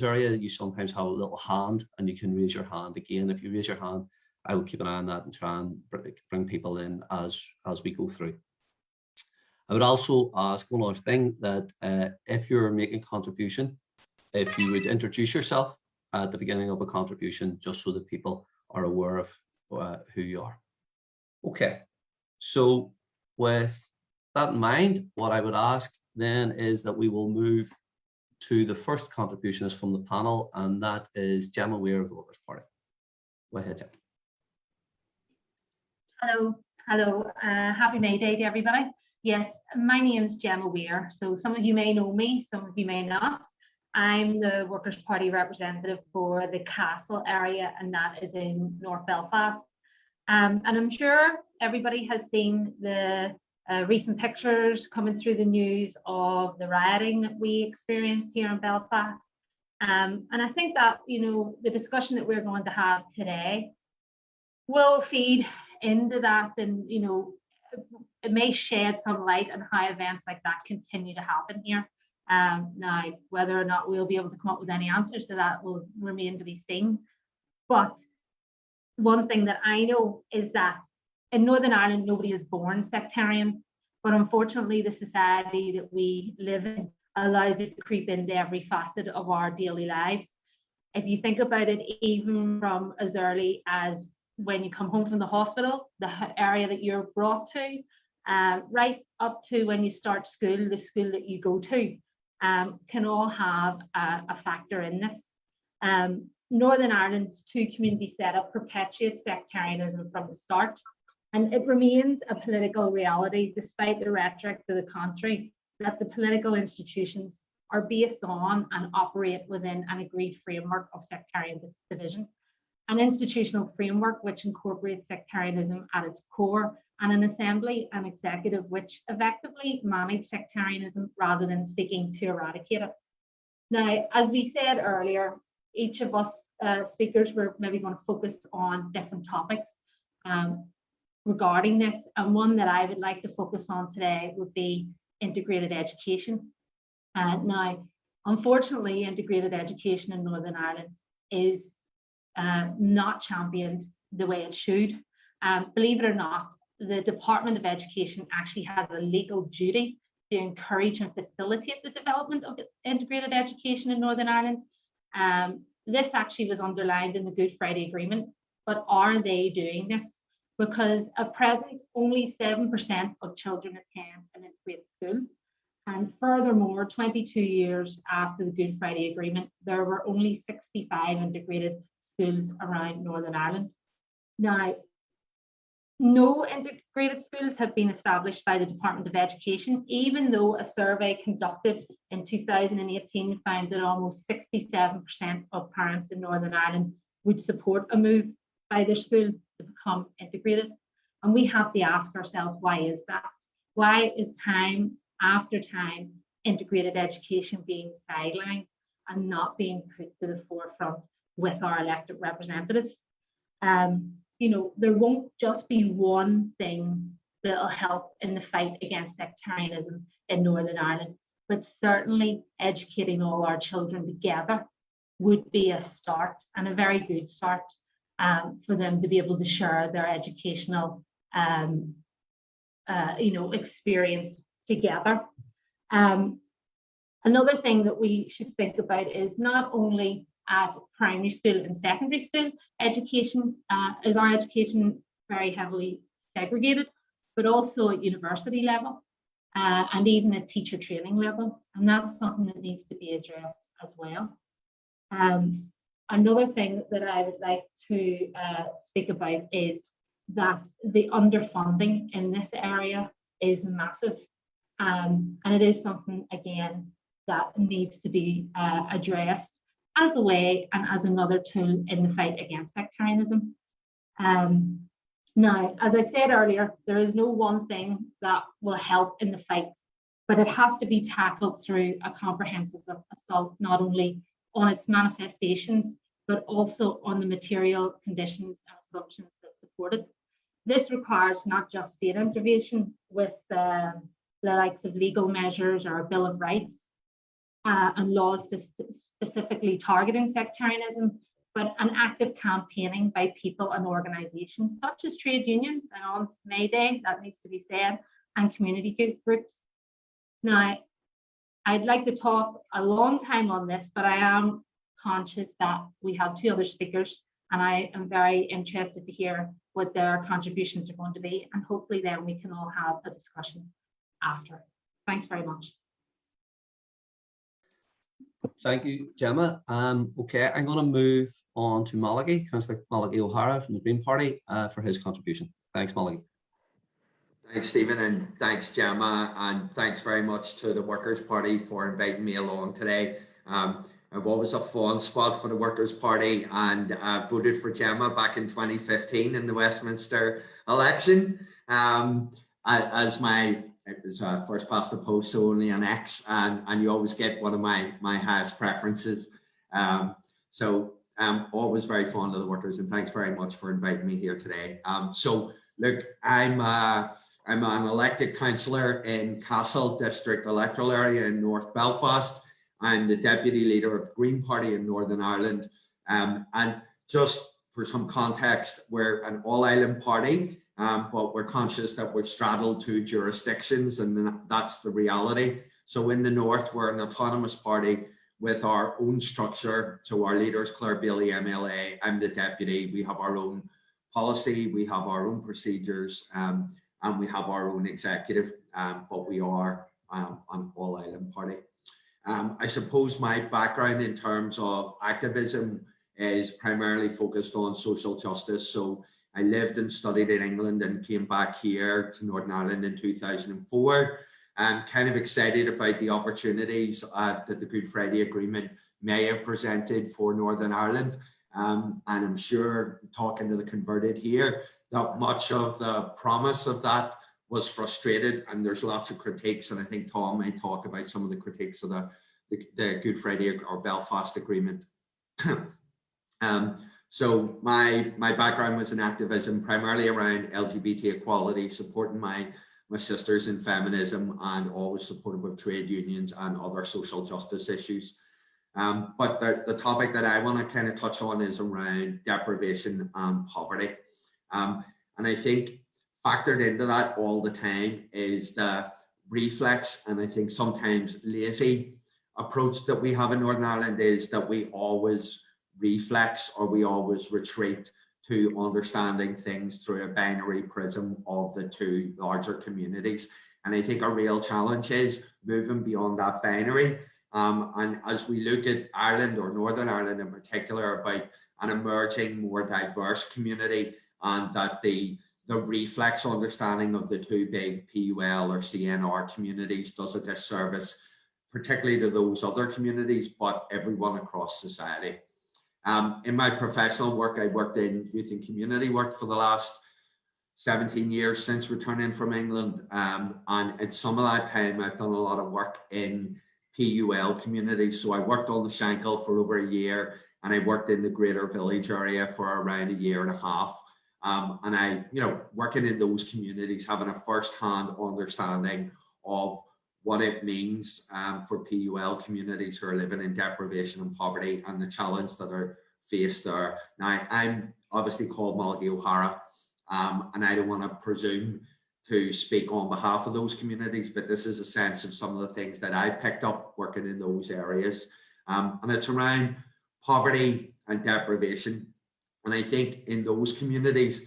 area, you sometimes have a little hand and you can raise your hand again. If you raise your hand, I will keep an eye on that and try and bring people in as we go through. I would also ask one other thing, that if you're making a contribution, if you would introduce yourself at the beginning of a contribution, just so that people are aware of who you are. Okay, so with that in mind, what I would ask then is that we will move to the first contributionist from the panel, and that is Gemma Ware of the Workers' Party. Go ahead, Gemma. Hello. Happy May Day to everybody. Yes, my name is Gemma Ware. So some of you may know me, some of you may not. I'm the Workers' Party representative for the Castle area, and that is in North Belfast. And I'm sure everybody has seen the recent pictures coming through the news of the rioting that we experienced here in Belfast. And I think that, the discussion that we're going to have today will feed into that, and, it may shed some light on how events like that continue to happen here. Now, whether or not we'll be able to come up with any answers to that will remain to be seen. But one thing that I know is that in Northern Ireland, nobody is born sectarian, but unfortunately, the society that we live in allows it to creep into every facet of our daily lives. If you think about it, even from as early as when you come home from the hospital, the area that you're brought to, right up to when you start school, the school that you go to, can all have a factor in this. Northern Ireland's two-community setup perpetuates sectarianism from the start, and it remains a political reality despite the rhetoric to the contrary, that the political institutions are based on and operate within an agreed framework of sectarian division, an institutional framework which incorporates sectarianism at its core, and an assembly and executive which effectively manage sectarianism rather than seeking to eradicate it. Now, as we said earlier, each of us speakers were maybe going to focus on different topics regarding this, and one that I would like to focus on today would be integrated education. Now, unfortunately, integrated education in Northern Ireland is not championed the way it should. Believe it or not, the Department of Education actually has a legal duty to encourage and facilitate the development of integrated education in Northern Ireland. This actually was underlined in the Good Friday Agreement, but are they doing this? Because at present, only 7% of children attend an integrated school. And furthermore, 22 years after the Good Friday Agreement, there were only 65 integrated schools around Northern Ireland. Now, no integrated schools have been established by the Department of Education, even though a survey conducted in 2018 found that almost 67% of parents in Northern Ireland would support a move by their school to become integrated. And we have to ask ourselves, why is that? Why is time after time integrated education being sidelined and not being put to the forefront with our elected representatives? There won't just be one thing that'll help in the fight against sectarianism in Northern Ireland, but certainly educating all our children together would be a start, and a very good start, for them to be able to share their educational experience together. Another thing that we should think about is not only at primary school and secondary school education, is our education very heavily segregated, but also at university level and even at teacher training level. And that's something that needs to be addressed as well. Another thing that I would like to speak about is that the underfunding in this area is massive. And it is something, again, that needs to be addressed as a way and as another tool in the fight against sectarianism. Now, as I said earlier, there is no one thing that will help in the fight, but it has to be tackled through a comprehensive assault, not only on its manifestations, but also on the material conditions and assumptions that support it. This requires not just state intervention with the likes of legal measures or a Bill of Rights, and laws specifically targeting sectarianism, but an active campaigning by people and organisations such as trade unions, and on May Day, that needs to be said, and community groups. Now, I'd like to talk a long time on this, but I am conscious that we have two other speakers, and I am very interested to hear what their contributions are going to be, and hopefully then we can all have a discussion after. Thanks very much. Thank you, Gemma. Okay, I'm going to move on to Malachai, Councillor Malachai O'Hara from the Green Party for his contribution. Thanks, Malachai. Thanks, Stephen, and thanks, Gemma, and thanks very much to the Workers' Party for inviting me along today. I've always a fond spot for the Workers' Party, and voted for Gemma back in 2015 in the Westminster election. It was first past the post, so only an X, and you always get one of my highest preferences. Always very fond of the Workers, and thanks very much for inviting me here today. So look, I'm an elected councillor in Castle District electoral area in North Belfast. I'm the deputy leader of the Green Party in Northern Ireland. And just for some context, we're an all-island party, but we're conscious that we're straddled two jurisdictions, and that's the reality. So in the north, we're an autonomous party with our own structure. So our leaders, Cllr Bailey MLA, I'm the deputy. We have our own policy, we have our own procedures, and we have our own executive, but we are an all-island party. I suppose my background in terms of activism is primarily focused on social justice. So I lived and studied in England and came back here to Northern Ireland in 2004. I'm kind of excited about the opportunities that the Good Friday Agreement may have presented for Northern Ireland. And I'm sure, talking to the converted here, that much of the promise of that was frustrated, and there's lots of critiques, and I think Tom may talk about some of the critiques of the Good Friday or Belfast Agreement. So my background was in activism, primarily around LGBT equality, supporting my sisters in feminism, and always supportive of trade unions and other social justice issues. But the topic that I want to kind of touch on is around deprivation and poverty. And I think factored into that all the time is the reflex, and I think sometimes lazy approach that we have in Northern Ireland, is that we always reflex, or we always retreat to understanding things through a binary prism of the two larger communities. And I think a real challenge is moving beyond that binary. And as we look at Ireland, or Northern Ireland in particular, about an emerging, more diverse community, and that the reflex understanding of the two big PUL or CNR communities does a disservice, particularly to those other communities, but everyone across society. In my professional work, I worked in youth and community work for the last 17 years since returning from England. And in some of that time, I've done a lot of work in PUL communities. So I worked on the Shankill for over a year, and I worked in the greater village area for around a year and a half. And I, working in those communities, having a first-hand understanding of what it means for PUL communities who are living in deprivation and poverty, and the challenge that are faced there. Now, I'm obviously called Malachai O'Hara, and I don't want to presume to speak on behalf of those communities, but this is a sense of some of the things that I picked up working in those areas. And it's around poverty and deprivation. And I think in those communities,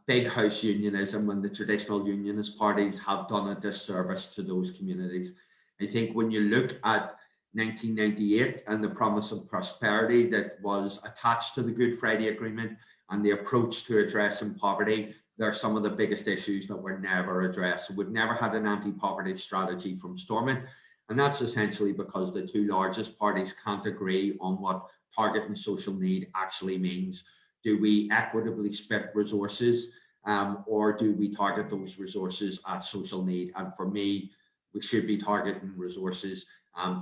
big house unionism and the traditional unionist parties have done a disservice to those communities. I think when you look at 1998 and the promise of prosperity that was attached to the Good Friday Agreement and the approach to addressing poverty, they're some of the biggest issues that were never addressed. We've never had an anti-poverty strategy from Stormont, and that's essentially because the two largest parties can't agree on what targeting social need actually means. Do we equitably split resources, or do we target those resources at social need? And for me, we should be targeting resources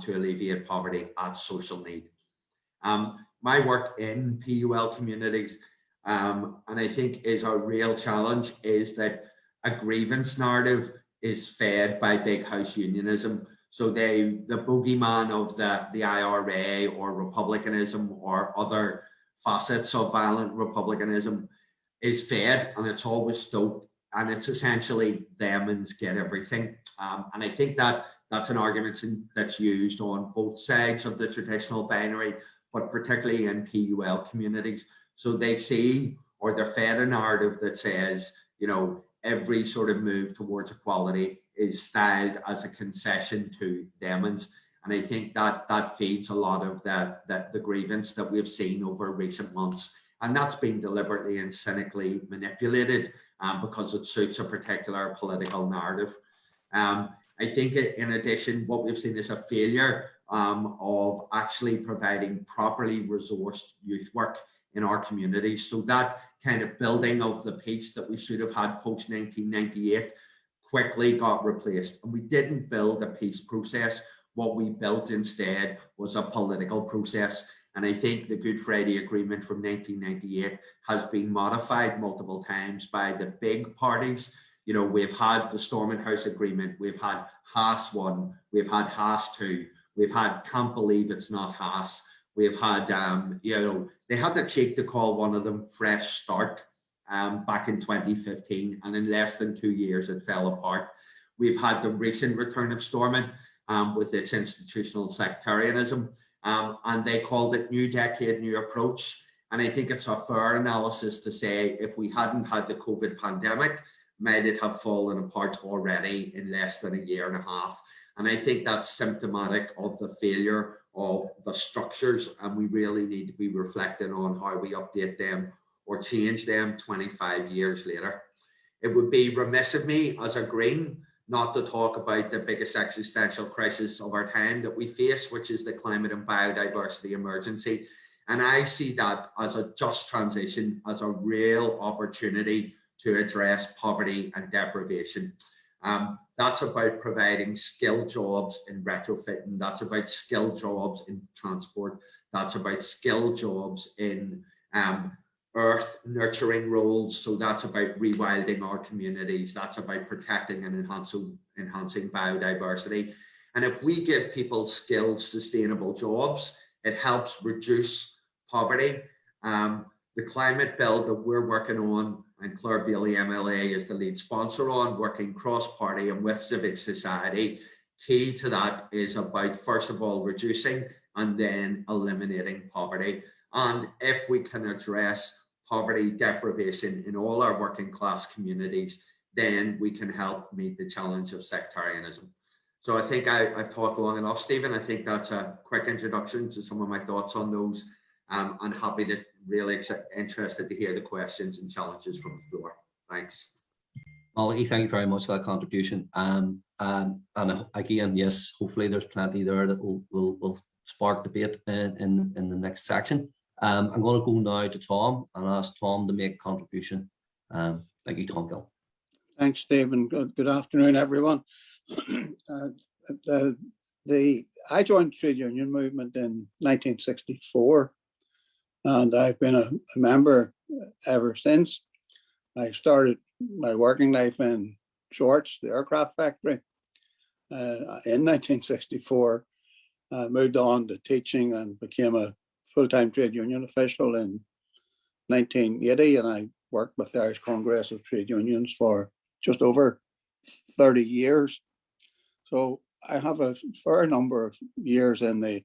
to alleviate poverty at social need. My work in PUL communities, and I think is a real challenge, is that a grievance narrative is fed by big house unionism. So the bogeyman of the IRA or republicanism or other facets of violent republicanism is fed, and it's always stoked, and it's essentially them and get everything. And I think that that's an argument that's used on both sides of the traditional binary, but particularly in PUL communities. So they see, or they're fed a narrative that says, you know, every sort of move towards equality is styled as a concession to demons. And I think that feeds a lot of the grievance that we've seen over recent months. And that's been deliberately and cynically manipulated because it suits a particular political narrative. I think in addition, what we've seen is a failure of actually providing properly resourced youth work in our communities. So that kind of building of the peace that we should have had post 1998 quickly got replaced. And we didn't build a peace process. What we built instead was a political process. And I think the Good Friday Agreement from 1998 has been modified multiple times by the big parties. You know, we've had the Stormont House Agreement, we've had Haas 1, we've had Haas 2, we've had Can't Believe It's Not Haas, we've had, you know, they had the cheek to call one of them Fresh Start back in 2015, and in less than 2 years it fell apart. We've had the recent return of Stormont with its institutional sectarianism, and they called it New Decade, New Approach. And I think it's a fair analysis to say if we hadn't had the COVID pandemic, might it have fallen apart already in less than a year and a half. And I think that's symptomatic of the failure of the structures, and we really need to be reflecting on how we update them or change them 25 years later. It would be remiss of me as a Green not to talk about the biggest existential crisis of our time that we face, which is the climate and biodiversity emergency. And I see that as a just transition, as a real opportunity to address poverty and deprivation. That's about providing skilled jobs in retrofitting. That's about skilled jobs in transport. That's about skilled jobs in earth nurturing roles. So that's about rewilding our communities. That's about protecting and enhancing biodiversity. And if we give people skilled, sustainable jobs, it helps reduce poverty. The climate bill that we're working on, and Cllr Bailey MLA is the lead sponsor on, working cross-party and with civic society, key to that is about, first of all, reducing and then eliminating poverty. And if we can address poverty, deprivation in all our working class communities, then we can help meet the challenge of sectarianism. So I think I've talked long enough, Stephen. I think that's a quick introduction to some of my thoughts on those. I'm happy to really interested to hear the questions and challenges from the floor. Thanks. Malachai, thank you very much for that contribution. And again, yes, hopefully there's plenty there that will spark debate in the next section. I'm going to go now to Tom and ask Tom to make a contribution. Thank you, Tom Gillen. Thanks, Stephen. Good afternoon, everyone. I joined the trade union movement in 1964, and I've been a member ever since. I started my working life in Shorts, the aircraft factory, in 1964. Moved on to teaching and became a full-time trade union official in 1980, and I worked with the Irish Congress of Trade Unions for just over 30 years. So I have a fair number of years in the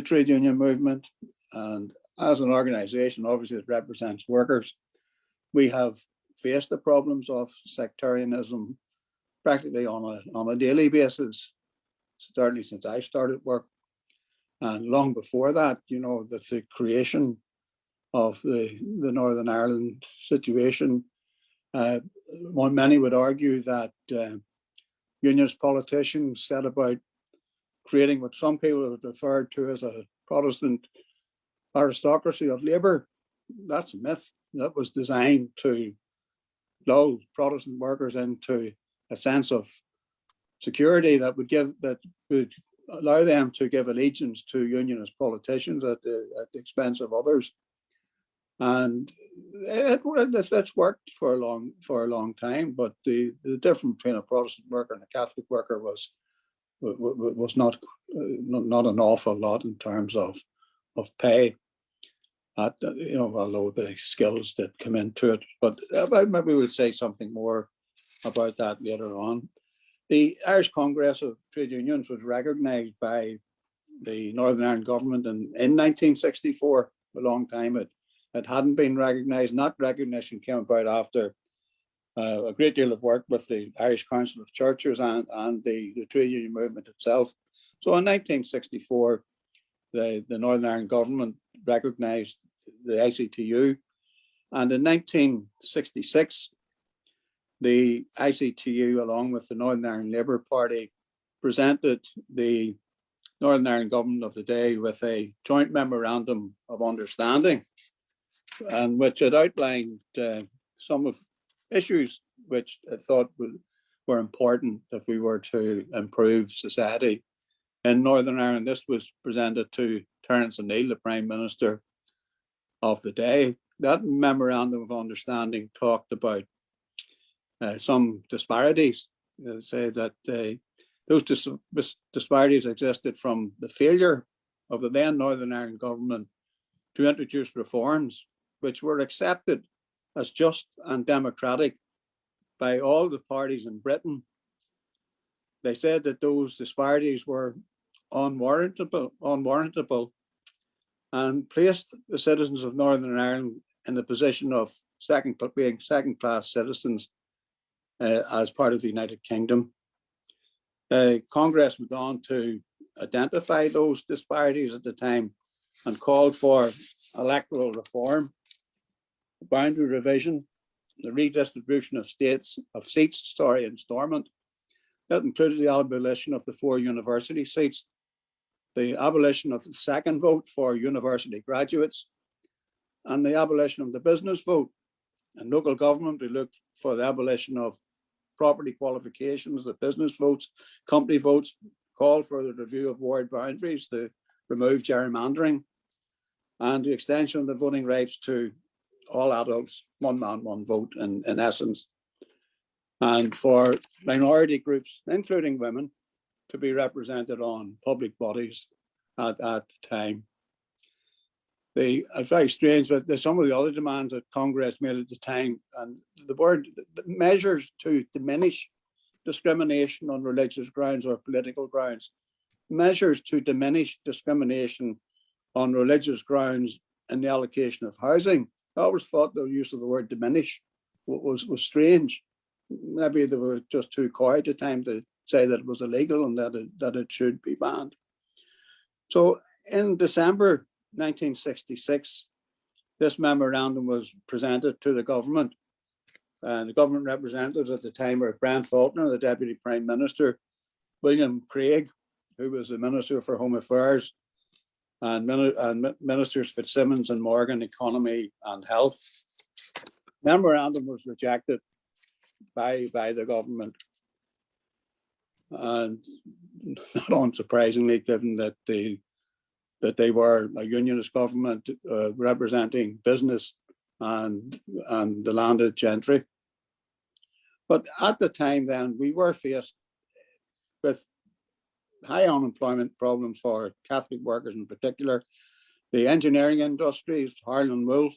trade union movement, and as an organization, obviously it represents workers. We have faced the problems of sectarianism practically on a daily basis, certainly since I started work. And long before that, you know, that the creation of the Northern Ireland situation, many would argue that unionist politicians set about creating what some people have referred to as a Protestant aristocracy of labour. That's a myth. That was designed to lull Protestant workers into a sense of security that would allow them to give allegiance to unionist politicians at the expense of others. And it's worked for a long time, but the difference between a Protestant worker and a Catholic worker was was not an awful lot in terms of pay. Although the skills that come into it, but maybe we'll say something more about that later on. The Irish Congress of Trade Unions was recognised by the Northern Ireland government in 1964. A long time it hadn't been recognised. That recognition came about after a great deal of work with the Irish Council of Churches and the trade union movement itself. So in 1964, the Northern Ireland government recognised the ICTU, and in 1966, the ICTU, along with the Northern Ireland Labour Party, presented the Northern Ireland government of the day with a joint memorandum of understanding, and which had outlined some of issues which I thought were important if we were to improve society in Northern Ireland. This was presented to Terence O'Neill, the Prime Minister of the day. That memorandum of understanding talked about some disparities. Say that those disparities existed from the failure of the then Northern Ireland government to introduce reforms which were accepted as just and democratic by all the parties in Britain. They said that those disparities were unwarrantable, and placed the citizens of Northern Ireland in the position of being second-class citizens as part of the United Kingdom. Congress went on to identify those disparities at the time and called for electoral reform, boundary revision, the redistribution of seats in Stormont. That included the abolition of the 4 university seats, the abolition of the second vote for university graduates, and the abolition of the business vote. In local government, we looked for the abolition of property qualifications, the business votes, company votes, called for the review of ward boundaries to remove gerrymandering, and the extension of the voting rights to all adults, one man, one vote in essence, and for minority groups, including women, to be represented on public bodies at the time. It's very strange that some of the other demands that Congress made at the time, and the measures to diminish discrimination on religious grounds or political grounds, measures to diminish discrimination on religious grounds in the allocation of housing. I always thought the use of the word diminish was strange. Maybe they were just too coy at the time to say that it was illegal and that it should be banned. So in December 1966, this memorandum was presented to the government. And the government representatives at the time were Brent Faulkner, the Deputy Prime Minister, William Craig, who was the Minister for Home Affairs, and Ministers Fitzsimmons and Morgan, Economy and Health. Memorandum was rejected by the government. And not unsurprisingly, given that they were a unionist government representing business and the landed gentry. But at the time then, we were faced with high unemployment problems for Catholic workers in particular. The engineering industries, Harlan Wolff,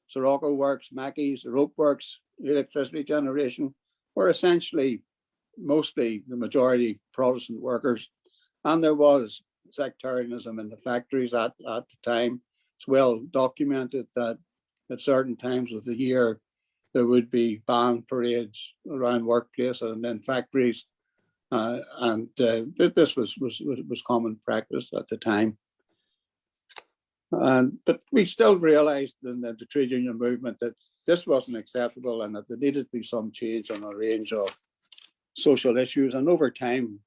Sirocco Works, Mackey's, the rope works, electricity generation, were essentially mostly the majority Protestant workers. And there was sectarianism in the factories at the time. It's well documented that at certain times of the year, there would be band parades around workplaces and in factories. This was common practice at the time. But we still realized in the trade union movement that this wasn't acceptable and that there needed to be some change on a range of social issues. And over time,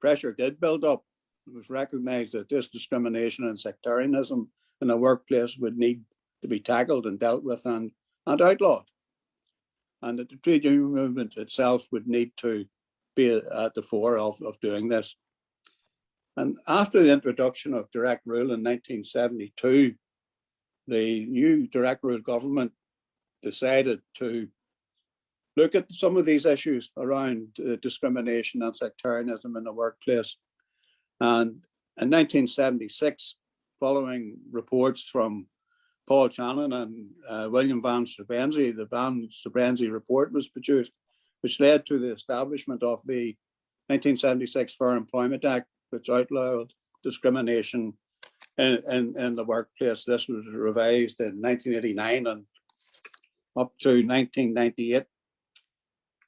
pressure did build up. It was recognized that this discrimination and sectarianism in the workplace would need to be tackled and dealt with and outlawed. And that the trade union movement itself would need to be at the fore of doing this. And after the introduction of direct rule in 1972, the new direct rule government decided to look at some of these issues around discrimination and sectarianism in the workplace. And in 1976, following reports from Paul Channon and William Van Strabenzi, the Van Strabenzi report was produced, which led to the establishment of the 1976 Fair Employment Act, which outlawed discrimination in the workplace. This was revised in 1989 and up to 1998.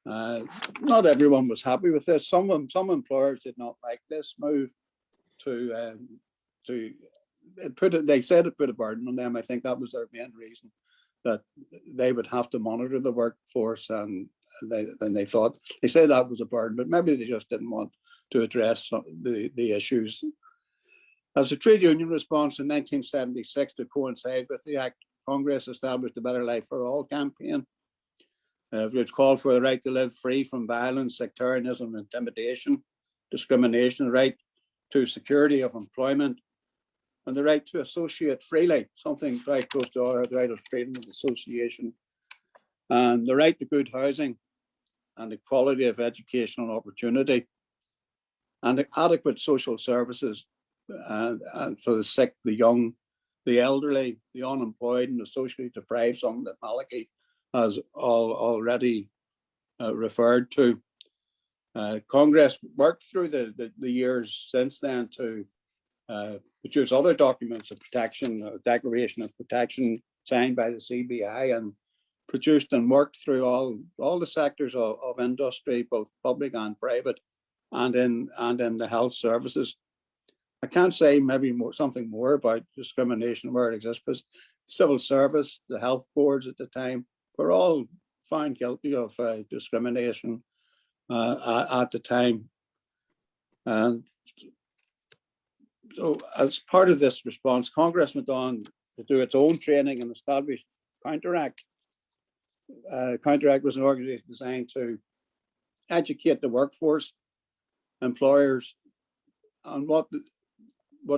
Not everyone was happy with this. Some employers did not like this move they said it put a burden on them. I think that was their main reason, that they would have to monitor the workforce, and they thought, they said that was a burden, but maybe they just didn't want to address the issues. As a trade union response in 1976 to coincide with the Act, Congress established a Better Life for All campaign, which called for the right to live free from violence, sectarianism, intimidation, discrimination, the right to security of employment, and the right to associate freely, something very close to our right of freedom of association, and the right to good housing and equality of educational opportunity, and adequate social services and for the sick, the young, the elderly, the unemployed, and the socially deprived, something that Malachai has already referred to. Congress worked through the years since then to produce other documents of protection, a declaration of protection signed by the CBI, and produced and worked through all the sectors of industry, both public and private, and in the health services. I can't say maybe something more about discrimination where it exists, because civil service, the health boards at the time, were all found guilty of discrimination at the time. And so as part of this response, Congress went on to do its own training and establish Counteract. Counteract was an organization designed to educate the workforce, employers, on what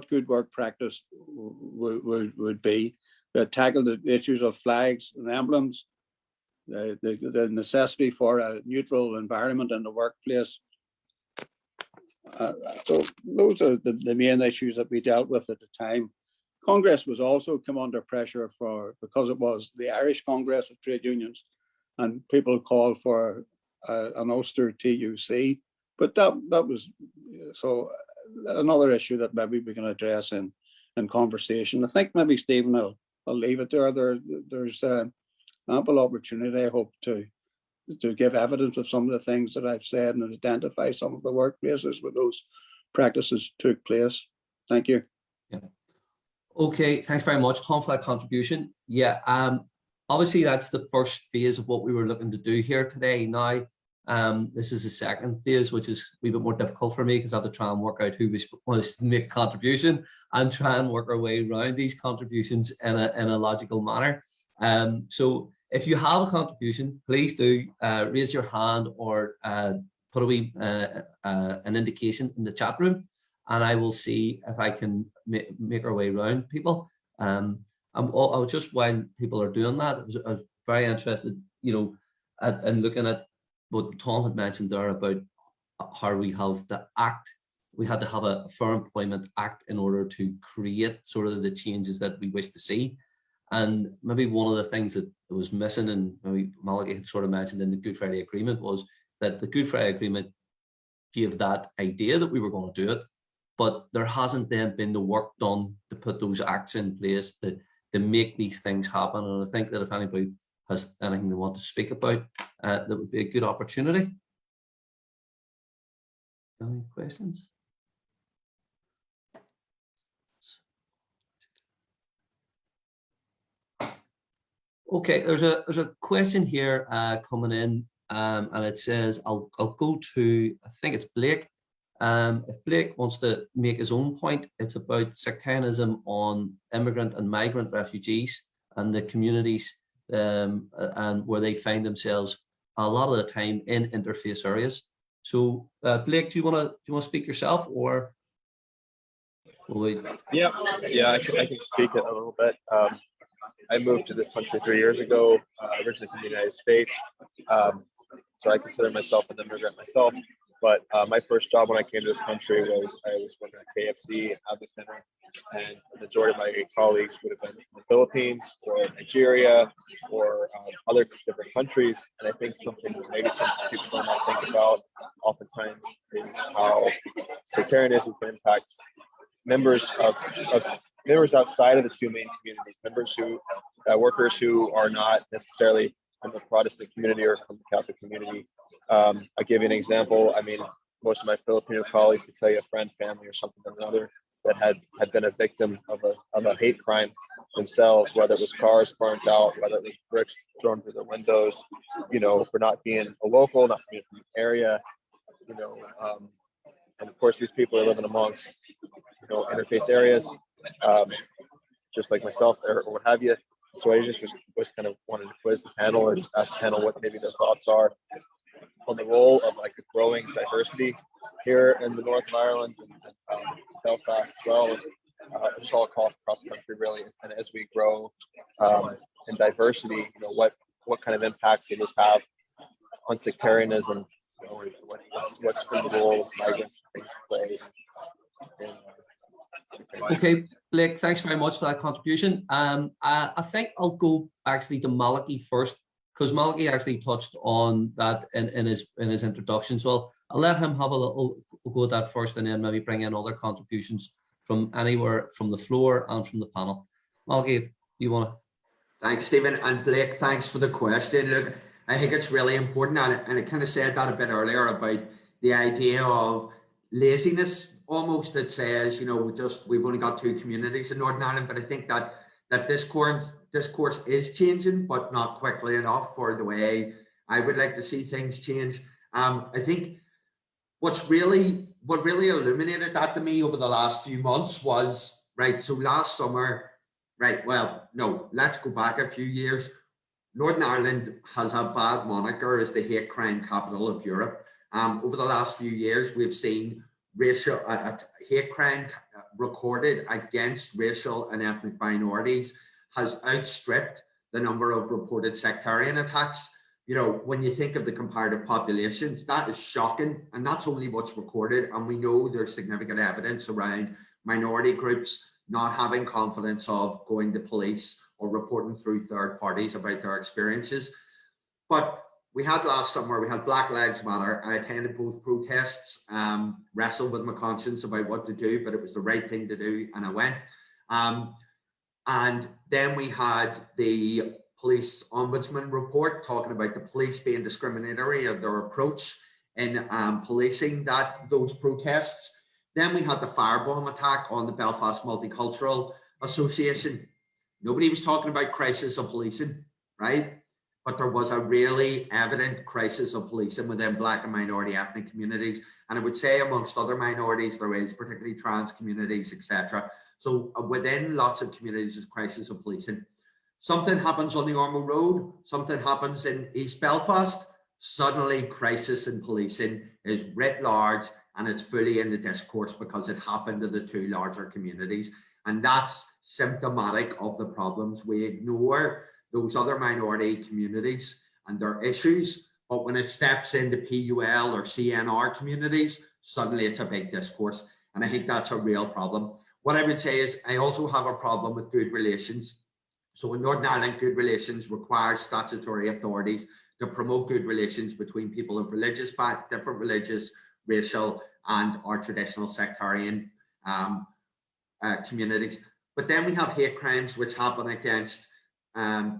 good work practice would be, that tackle the issues of flags and emblems, the necessity for a neutral environment in the workplace. So those are the main issues that we dealt with at the time. Congress was also come under pressure because it was the Irish Congress of Trade Unions, and people called for an Ulster TUC, but that was so another issue that maybe we can address in conversation. I think maybe Stephen, I'll leave it there. There's ample opportunity, I hope, to give evidence of some of the things that I've said and identify some of the workplaces where those practices took place. Thank you. Yeah. Okay, thanks very much, Tom, for that contribution. Yeah, obviously that's the first phase of what we were looking to do here today. Now, this is the second phase, which is a wee bit more difficult for me because I have to try and work out who was to make a contribution and try and work our way around these contributions in a logical manner. So if you have a contribution, please do raise your hand or put a wee an indication in the chat room, and I will see if I can make our way around people. I'll just, while people are doing that, I was very interested, in looking at what Tom had mentioned there about how we have the act. We had to have a Fair Employment Act in order to create sort of the changes that we wish to see. And maybe one of the things that was missing, and maybe Malachai had sort of mentioned in the Good Friday Agreement, was that the Good Friday Agreement gave that idea that we were going to do it, but there hasn't then been the work done to put those acts in place to make these things happen. And I think that if anybody has anything they want to speak about, that would be a good opportunity. Any questions? Okay, there's a question here coming in, and it says, I'll go to, I think it's Blake. If Blake wants to make his own point, it's about sectarianism on immigrant and migrant refugees and the communities and where they find themselves a lot of the time in interface areas. So Blake, do you want to speak yourself, or will we? Yeah, I can speak a little bit. I moved to this country 3 years ago, originally from the United States. So I consider myself an immigrant myself. But my first job when I came to this country was I was working at KFC in Abu Center, and the majority of my colleagues would have been from the Philippines or Nigeria or other different countries. And I think something maybe some people don't think about oftentimes is how sectarianism can impact members of members outside of the two main communities, members who workers who are not necessarily from the Protestant community or from the Catholic community. I'll give you an example. I mean, most of my Filipino colleagues could tell you a friend, family, or something or another that had been a victim of a hate crime themselves, whether it was cars burnt out, whether it was bricks thrown through their windows, you know, for not being a local, not being from the area, you know, and of course these people are living amongst, you know, interfaith areas, just like myself or what have you. So I just was kind of wanted to quiz the panel or just ask the panel what maybe their thoughts are on the role of like a growing diversity here in the north of Ireland and Belfast as well. And it's all across the country really. And as we grow in diversity, you know, what kind of impacts will this have on sectarianism? You know, what's the role of migrants and things play? Okay, Blake, thanks very much for that contribution. I think I'll go actually to Malachai first, because Malachai actually touched on that in his introduction. So I'll let him have a little go at that first, and then maybe bring in other contributions from anywhere from the floor and from the panel. Malachai, if you want to. Thanks, Stephen. And Blake, thanks for the question. Look, I think it's really important, and I kind of said that a bit earlier about the idea of laziness. Almost that says, you know, we've only got two communities in Northern Ireland, but I think that discourse is changing, but not quickly enough for the way I would like to see things change. I think what really illuminated that to me over the last few months was, right, so last summer, right, well, no, let's go back a few years. Northern Ireland has a bad moniker as the hate crime capital of Europe. Over the last few years, we've seen racial hate crime recorded against racial and ethnic minorities has outstripped the number of reported sectarian attacks. You know, when you think of the comparative populations, that is shocking, and that's only what's recorded. And we know there's significant evidence around minority groups not having confidence of going to police or reporting through third parties about their experiences. But we had last summer, we had Black Lives Matter. I attended both protests, wrestled with my conscience about what to do, but it was the right thing to do, and I went. And then we had the police ombudsman report talking about the police being discriminatory of their approach in policing those protests. Then we had the firebomb attack on the Belfast Multicultural Association. Nobody was talking about crisis of policing, right? But there was a really evident crisis of policing within Black and minority ethnic communities. And I would say amongst other minorities, there is, particularly trans communities, etc. So within lots of communities, there's crisis of policing. Something happens on the Ormeau Road, something happens in East Belfast, suddenly crisis in policing is writ large, and it's fully in the discourse because it happened to the two larger communities. And that's symptomatic of the problems. We ignore those other minority communities and their issues, but when it steps into PUL or CNR communities, suddenly it's a big discourse. And I think that's a real problem. What I would say is I also have a problem with good relations. So in Northern Ireland, good relations requires statutory authorities to promote good relations between people of different religious, racial, and our traditional sectarian communities. But then we have hate crimes which happen against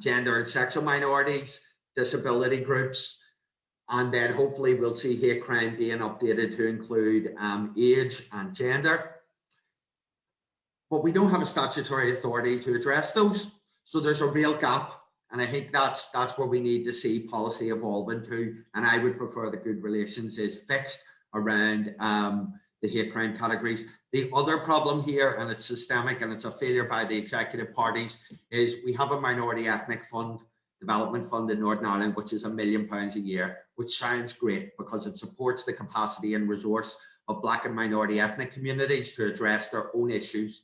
gender and sexual minorities, disability groups, and then hopefully we'll see hate crime being updated to include age and gender. But we don't have a statutory authority to address those. So there's a real gap. And I think that's where we need to see policy evolving to. And I would prefer that good relations is fixed around the hate crime categories. The other problem here, and it's systemic and it's a failure by the executive parties, is we have a minority ethnic fund, development fund in Northern Ireland, which is £1 million a year, which sounds great because it supports the capacity and resource of Black and minority ethnic communities to address their own issues.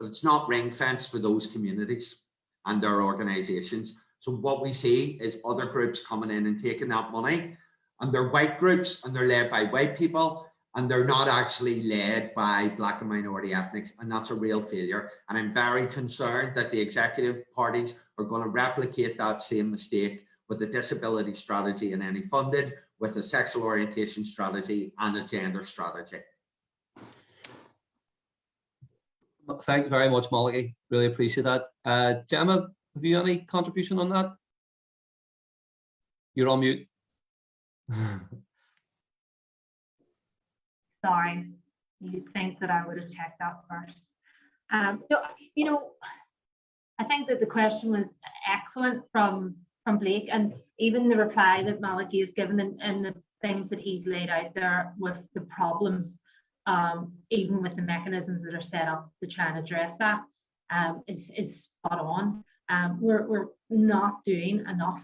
But it's not ring fenced for those communities and their organisations. So what we see is other groups coming in and taking that money And they're white groups and they're led by white people, and they're not actually led by Black and minority ethnics, and that's a real failure. And I'm very concerned that the executive parties are going to replicate that same mistake with the disability strategy and any funded, with a sexual orientation strategy and a gender strategy. Thank you very much, Malachai. Really appreciate that. Gemma, have you any contribution on that? You're on mute. Sorry, you'd think that I would have checked that first. So, you know, I think that the question was excellent from Blake, and even the reply that Malachai has given and the things that he's laid out there with the problems, even with the mechanisms that are set up to try and address that, is spot on. We're not doing enough,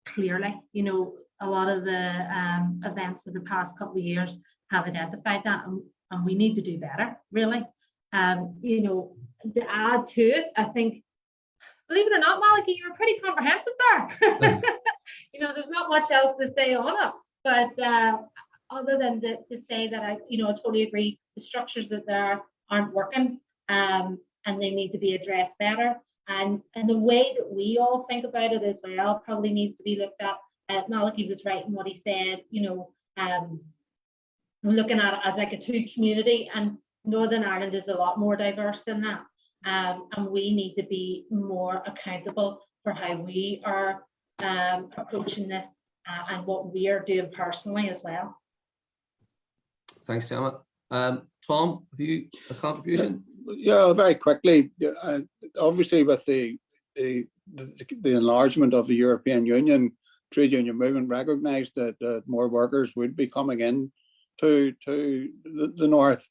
clearly. You know, a lot of the events of the past couple of years have identified that, and we need to do better, really. You know, to add to it, I think, believe it or not, Malachai, you were pretty comprehensive there. You know, there's not much else to say on it, but other than to say that I totally agree, the structures that there aren't working, and they need to be addressed better. And the way that we all think about it as well probably needs to be looked at. Malachai was right in what he said, you know, looking at it as like a two community, and Northern Ireland is a lot more diverse than that. And we need to be more accountable for how we are approaching this and what we are doing personally as well. Thanks, Gemma. Tom, have you a contribution? Yeah, very quickly. Obviously, with the enlargement of the European Union, trade union movement recognised that more workers would be coming in to the north,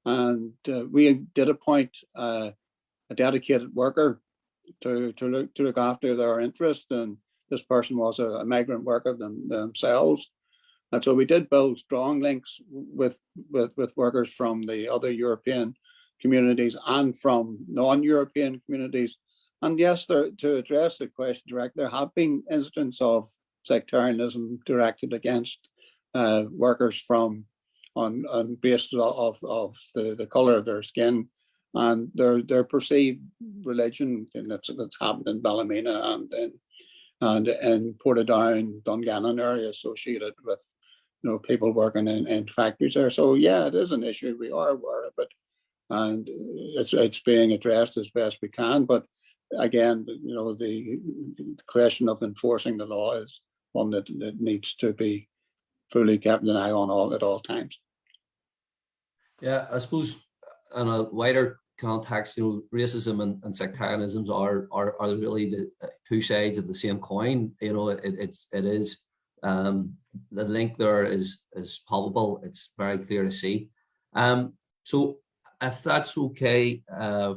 and we did appoint a dedicated worker to look after their interests, and this person was a migrant worker themselves. And so we did build strong links with workers from the other European communities and from non-European communities. And yes, to address the question directly, there have been incidents of sectarianism directed against workers on basis of the colour of their skin and their perceived religion. And that's happened in Ballymena and in Portadown, Dungannon area, associated with people working in factories there. So yeah, it is an issue. We are aware of it, and it's being addressed as best we can. But again, the question of enforcing the law is one that needs to be fully kept an eye on at all times. Yeah, I suppose in a wider context, racism and sectarianism are really the two sides of the same coin. It is the link there is palpable. It's very clear to see. So if that's okay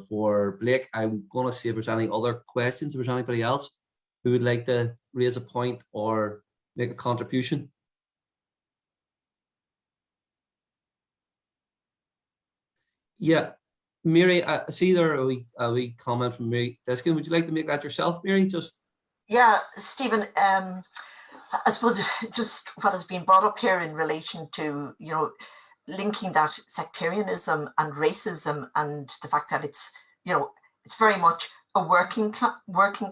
for Blake, I'm going to see if there's any other questions. If there's anybody else who would like to raise a point or make a contribution. Yeah, Mary, I see there a wee comment from Mary Deskin. Would you like to make that yourself, Mary? Yeah, Stephen, I suppose just what has been brought up here in relation to, linking that sectarianism and racism and the fact that it's very much a working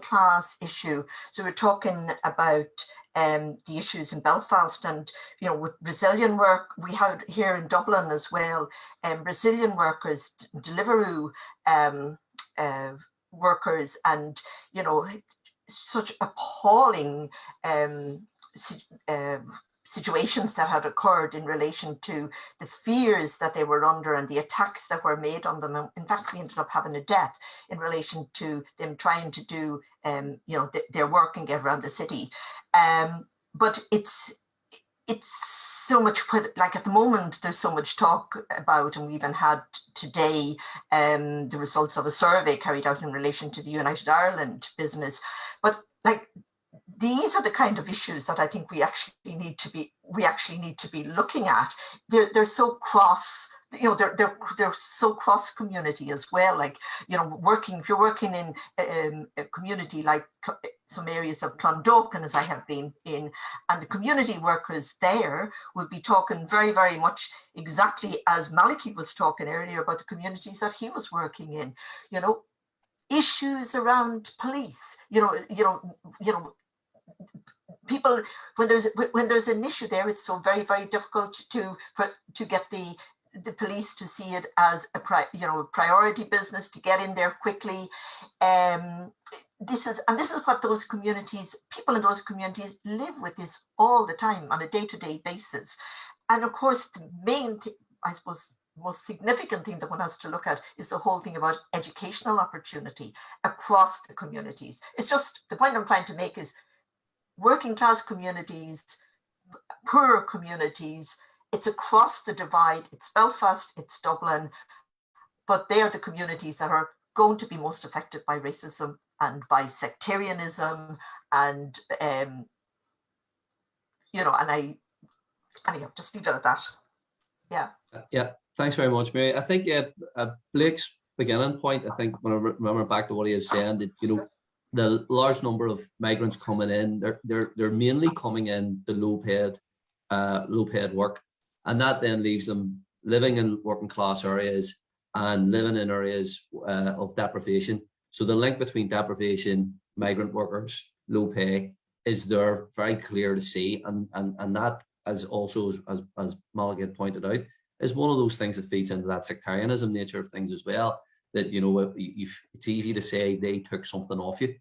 class issue. So we're talking about the issues in Belfast and, with Brazilian work, we have here in Dublin as well, Brazilian workers, Deliveroo workers, and, such appalling situations that had occurred in relation to the fears that they were under and the attacks that were made on them. In fact, we ended up having a death in relation to them trying to do, their work and get around the city. But it's so much, like at the moment, there's so much talk about, and we even had today the results of a survey carried out in relation to the United Ireland business. But like, these are the kind of issues that I think we actually need to be looking at. They're so cross you know, they're so cross community as well. Like, you know, if you're working in a community like some areas of Clondalkin, as I have been in, and the community workers there would be talking very, very much exactly as Malachai was talking earlier about the communities that he was working in. You know, issues around police. You know, people, when there's an issue there, it's so very, very difficult to get the police to see it as a priority business, to get in there quickly. This is what those communities, people in those communities live with this all the time on a day-to-day basis. And of course, the main thing, I suppose, most significant thing that one has to look at is the whole thing about educational opportunity across the communities. It's just, the point I'm trying to make is working class communities, poorer communities, it's across the divide. It's Belfast, it's Dublin, but they are the communities that are going to be most affected by racism and by sectarianism, and you know, and anyhow, just leave it at that. Yeah. Yeah, thanks very much, Mary. I think Blake's beginning point, I think when I remember back to what he was saying, that, you know, the large number of migrants coming in, they're mainly coming in the low paid work. And that then leaves them living in working class areas and living in areas of deprivation. So the link between deprivation, migrant workers, low pay is there, very clear to see. And that, as also, as Malachai pointed out, is one of those things that feeds into that sectarianism nature of things as well. That, you know, it's easy to say they took something off you.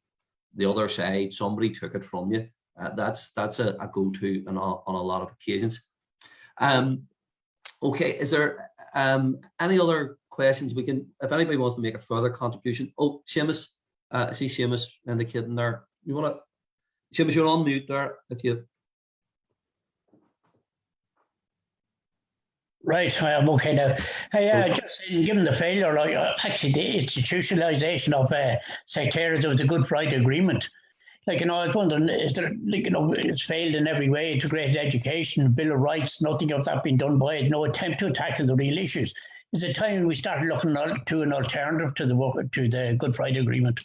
The other side, somebody took it from you. That's a go-to on a lot of occasions. Okay, is there any other questions we can, if anybody wants to make a further contribution? Oh, Seamus, I see Seamus indicating there. You want to, Seamus, you're on mute there. If you. Right, I'm okay now. Hey, just given the failure, like actually the institutionalization of sectarianism with the Good Friday Agreement. Like, you know, I was wondering, is there, like, you know, it's failed in every way, integrated education, Bill of Rights, nothing of that being done by it, no attempt to tackle the real issues. Is it time we start looking to an alternative to the Good Friday Agreement?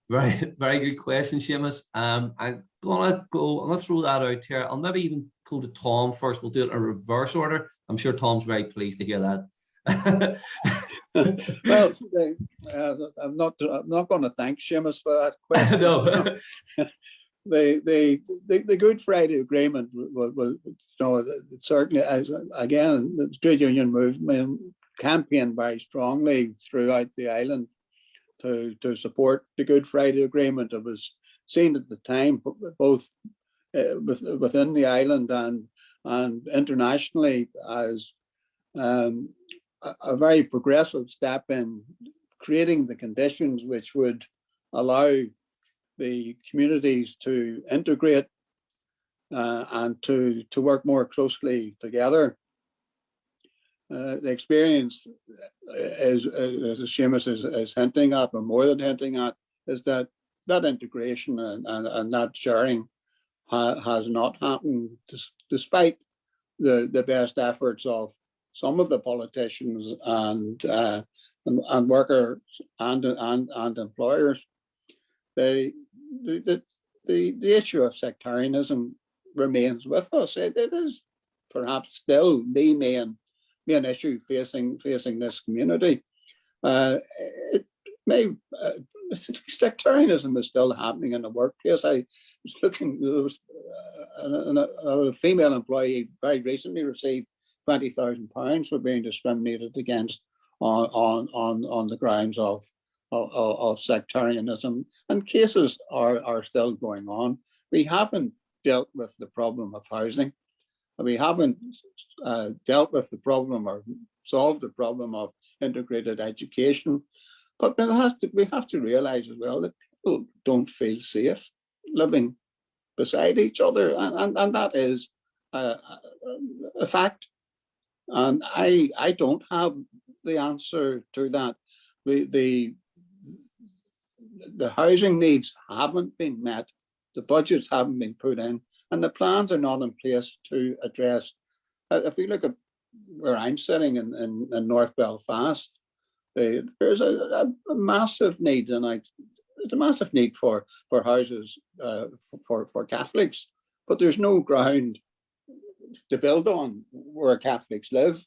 Very, very good question, Seamus. I'm gonna throw that out here. I'll maybe even go to Tom first. We'll do it in reverse order. I'm sure Tom's very pleased to hear that. Well, I'm not going to thank Seamus for that question. No. The Good Friday Agreement was, you know, certainly, as again, the trade union movement campaigned very strongly throughout the island to support the Good Friday Agreement. It was seen at the time, both within the island and internationally, as a very progressive step in creating the conditions which would allow the communities to integrate and to work more closely together. The experience, as Seamus is hinting at, or more than hinting at, is that integration and that sharing has not happened, despite the best efforts of some of the politicians and workers and employers. The issue of sectarianism remains with us. It is perhaps still the main issue facing this community. Sectarianism is still happening in the workplace. I was looking, there was a female employee very recently received £20,000 for being discriminated against on the grounds of sectarianism, and cases are still going on. We haven't dealt with the problem of housing. We haven't dealt with the problem or solved the problem of integrated education. But we have to realize as well that people don't feel safe living beside each other, and that is a fact. And I don't have the answer to that. The housing needs haven't been met, the budgets haven't been put in, and the plans are not in place to address. If you look at where I'm sitting in North Belfast, there's a massive need, and there's a massive need for houses for Catholics, but there's no ground to build on where Catholics live.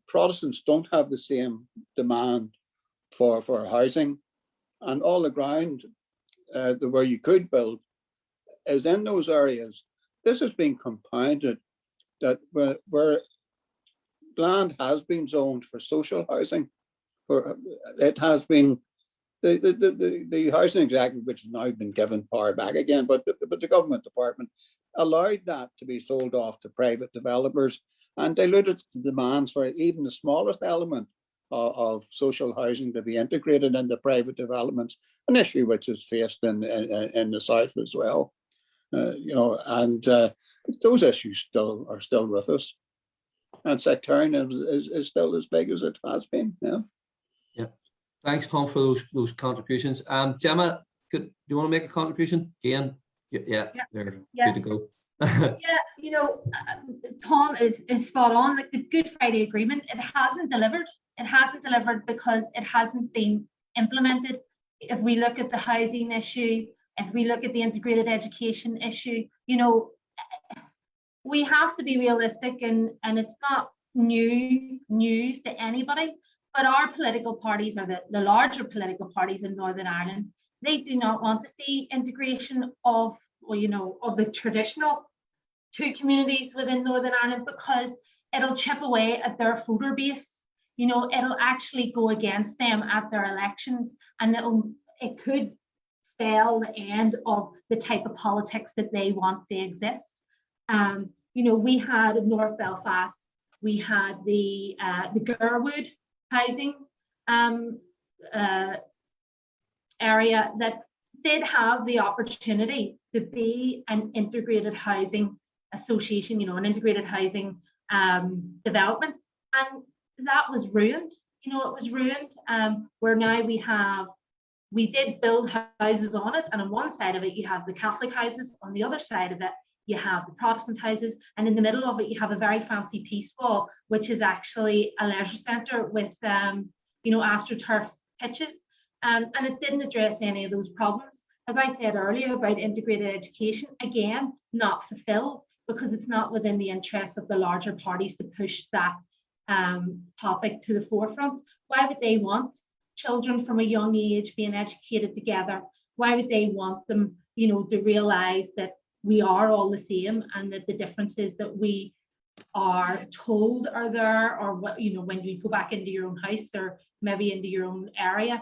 Protestants don't have the same demand for housing, and all the ground where you could build is in those areas. This has been compounded that where land has been zoned for social housing, it has been the housing executive, which has now been given power back again, but the government department allowed that to be sold off to private developers and diluted the demands for even the smallest element of social housing to be integrated into private developments, an issue which is faced in the south as well. Those issues are still with us, and sectarianism is still as big as it has been. Yeah. Thanks, Tom, for those contributions. Gemma, do you want to make a contribution again? Yeah. They're good to go. Yeah, Tom is spot on. Like the Good Friday Agreement, it hasn't delivered. It hasn't delivered because it hasn't been implemented. If we look at the housing issue, if we look at the integrated education issue, we have to be realistic, and it's not new news to anybody. But our political parties are the larger political parties in Northern Ireland. They do not want to see integration of the traditional two communities within Northern Ireland, because it'll chip away at their voter base. It'll actually go against them at their elections, and it could spell the end of the type of politics that they want to exist. We had in North Belfast, we had the Gerwood housing area that did have the opportunity to be an integrated housing association, an integrated housing development, and that was ruined. It was ruined. Where now we did build houses on it, and on one side of it you have the Catholic houses, on the other side of it you have the Protestant houses, and in the middle of it you have a very fancy peace wall, which is actually a leisure centre with astroturf pitches, and it didn't address any of those problems. As I said earlier about integrated education, again, not fulfilled, because it's not within the interests of the larger parties to push that topic to the forefront. Why would they want children from a young age being educated together? Why would they want them, to realise that we are all the same, and that the differences that we are told are there, or what, when you go back into your own house or maybe into your own area,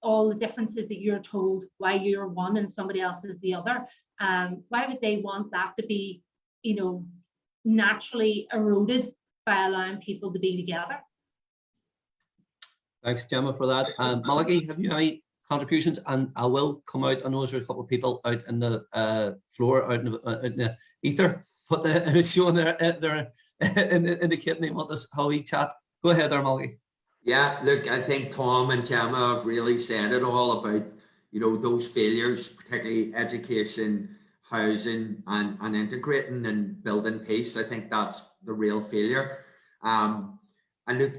all the differences that you're told why you're one and somebody else is the other. Why would they want that to be, naturally eroded by allowing people to be together? Thanks, Gemma, for that. Malachai, have you any contributions? And I will come out. I know there's a couple of people out in the floor, out in the ether, but they're showing they're indicating they want us how we chat. Go ahead there, Malachai. Yeah, look, I think Tom and Gemma have really said it all about, those failures, particularly education, housing, and integrating and building peace. I think that's the real failure. And look,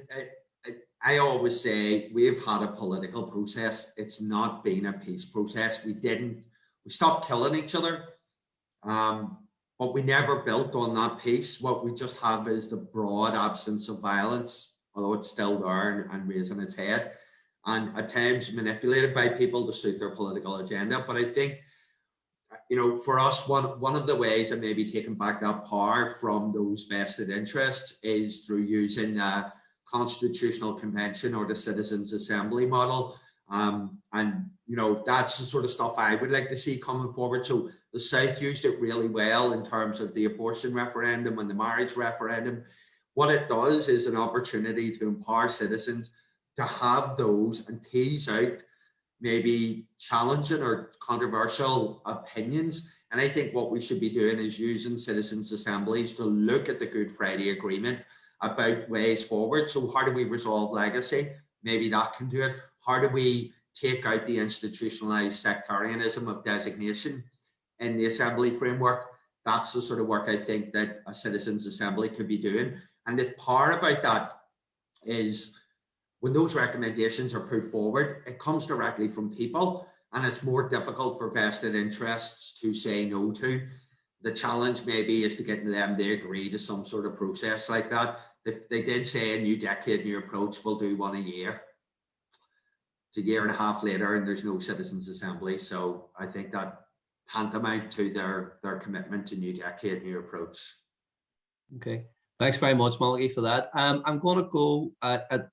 I always say we've had a political process. It's not been a peace process. We stopped killing each other, but we never built on that peace. What we just have is the broad absence of violence, although it's still there and raising its head, and at times manipulated by people to suit their political agenda. But I think, for us, one of the ways of maybe taking back that power from those vested interests is through using the Constitutional Convention or the Citizens' Assembly model. That's the sort of stuff I would like to see coming forward. So the South used it really well in terms of the abortion referendum and the marriage referendum. What it does is an opportunity to empower citizens to have those and tease out maybe challenging or controversial opinions. And I think what we should be doing is using citizens' assemblies to look at the Good Friday Agreement about ways forward. So how do we resolve legacy? Maybe that can do it. How do we take out the institutionalized sectarianism of designation in the assembly framework? That's the sort of work I think that a citizens' assembly could be doing. And the part about that is when those recommendations are put forward, it comes directly from people, and it's more difficult for vested interests to say no to. The challenge maybe is to get them to agree to some sort of process like that. They did say a new decade, new approach, we'll do one a year. It's a year and a half later and there's no citizens' assembly. So I think that tantamount to their commitment to new decade, new approach. Okay, thanks very much, Malachai, for that. I'm going to go,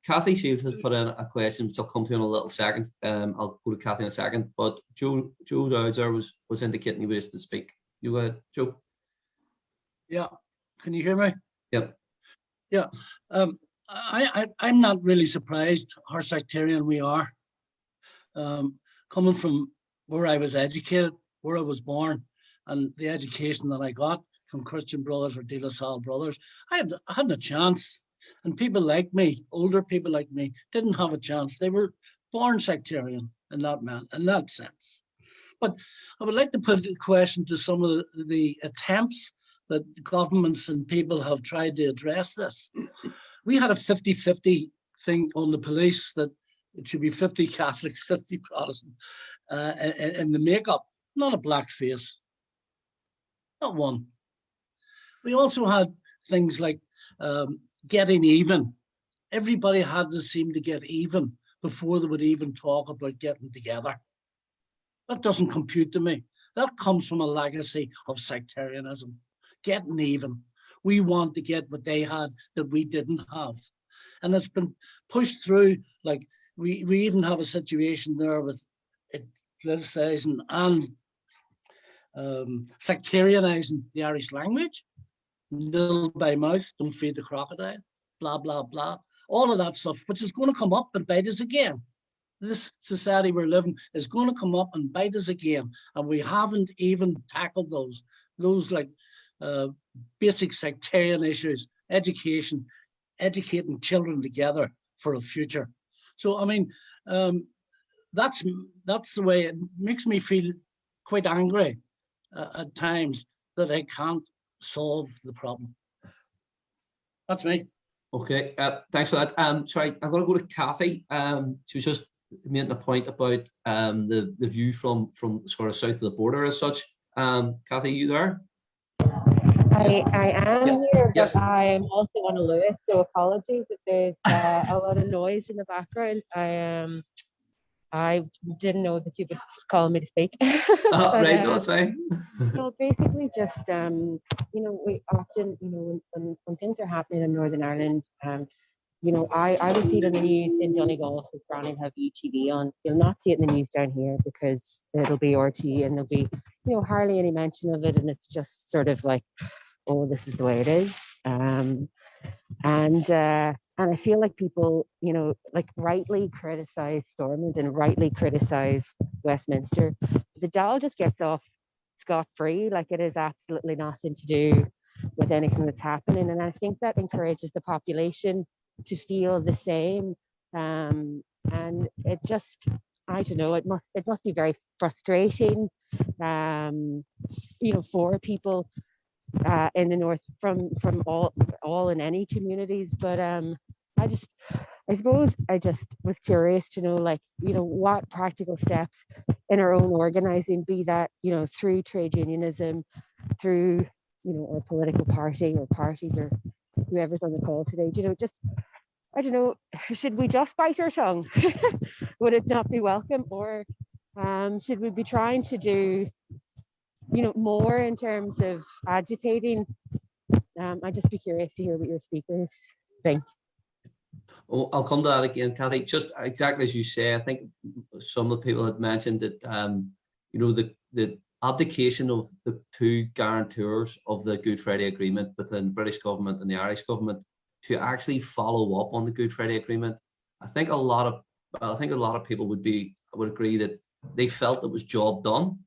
Kathy Shields has put in a question, which I'll come to in a little second. I'll go to Kathy in a second, but Joe Dowser was indicating he wished to speak. You go ahead, Joe. Yeah, can you hear me? Yep. Yeah, I'm not really surprised how sectarian we are. Coming from where I was educated, where I was born, and the education that I got from Christian Brothers or De La Salle Brothers, I hadn't a chance. And people like me, older people like me, didn't have a chance. They were born sectarian in that sense. But I would like to put a question to some of the attempts that governments and people have tried to address this. We had a 50-50 thing on the police, that it should be 50 Catholics, 50 Protestant in the makeup, not a black face, not one. We also had things like getting even. Everybody had to seem to get even before they would even talk about getting together. That doesn't compute to me. That comes from a legacy of sectarianism, getting even. We want to get what they had that we didn't have. And it's been pushed through, like we even have a situation there with it politicizing and sectarianizing the Irish language. Nil by mouth, don't feed the crocodile, blah, blah, blah. All of that stuff, which is going to come up and bite us again. This society we're living is going to come up and bite us again. And we haven't even tackled those like basic sectarian issues, education, educating children together for a future. So, I mean, that's the way it makes me feel quite angry at times that I can't solve the problem. That's me. Okay, thanks for that. Sorry, I'm going to go to Kathy. She was just making a point about the view from sort of south of the border as such. Kathy, you there? I am here, but yes. I am also on a Lewis, so apologies if there's a lot of noise in the background. I didn't know that you would call me to speak. But, right, no, that's fine. So basically just, you know, we often, you know, when things are happening in Northern Ireland, you know, I would see it in the news in Donegal if Browning have UTV on. You'll not see it in the news down here because it'll be RT and there'll be, you know, hardly any mention of it, and it's just sort of like, oh, this is the way it is. And I feel like people, you know, like rightly criticize Stormont and rightly criticize Westminster. The Dáil just gets off scot-free, like it is absolutely nothing to do with anything that's happening. And I think that encourages the population to feel the same. And it just, I don't know, it must be very frustrating, you know, for people in the north from all in any communities. But I suppose I just was curious to know, like, you know, what practical steps in our own organizing, be that, you know, through trade unionism, through, you know, our political party or parties or whoever's on the call today, you know, just, I don't know, should we just bite our tongue? Would it not be welcome? Or should we be trying to do, you know, more in terms of agitating? I'd just be curious to hear what your speakers think. Well, I'll come to that again, Kathy. Just exactly as you say, I think some of the people had mentioned that, you know, the abdication of the two guarantors of the Good Friday Agreement within the British government and the Irish government to actually follow up on the Good Friday Agreement. I think a lot of people would agree that they felt it was job done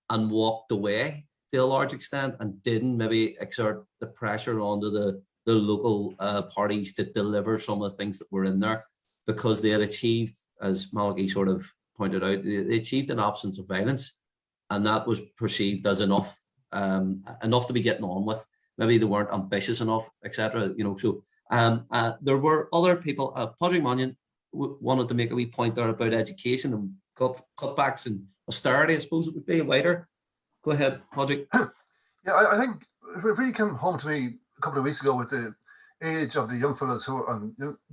and walked away to a large extent and didn't maybe exert the pressure onto the local parties to deliver some of the things that were in there, because they had achieved, as Malachai sort of pointed out, they achieved an absence of violence, and that was perceived as enough to be getting on with. maybe they weren't ambitious enough, etc. You know, so there were other people. Padraig Mannion wanted to make a wee point there about education and cutbacks and austerity. I suppose it would be wider. Go ahead, Padraig. Yeah, I think it really came home to me a couple of weeks ago with the age of the young fellows who are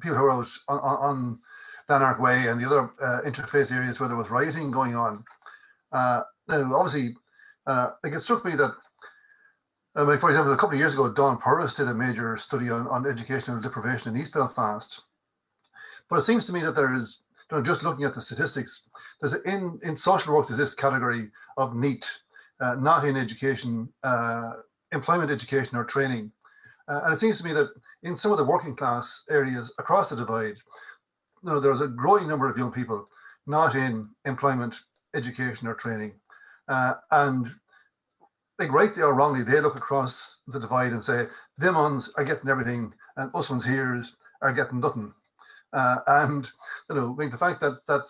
people who are out on Lanark Way and the other interface areas where there was rioting going on. Now, obviously, it struck me that, like, for example, a couple of years ago, Don Purvis did a major study on educational deprivation in East Belfast. But it seems to me that there is, just looking at the statistics, there's in social work, there's this category of NEET, not in education, employment, education, or training. And it seems to me that in some of the working class areas across the divide, there's a growing number of young people not in employment, education, or training. And like, rightly or wrongly, they look across the divide and say, them ones are getting everything and us ones here are getting nothing. And the fact that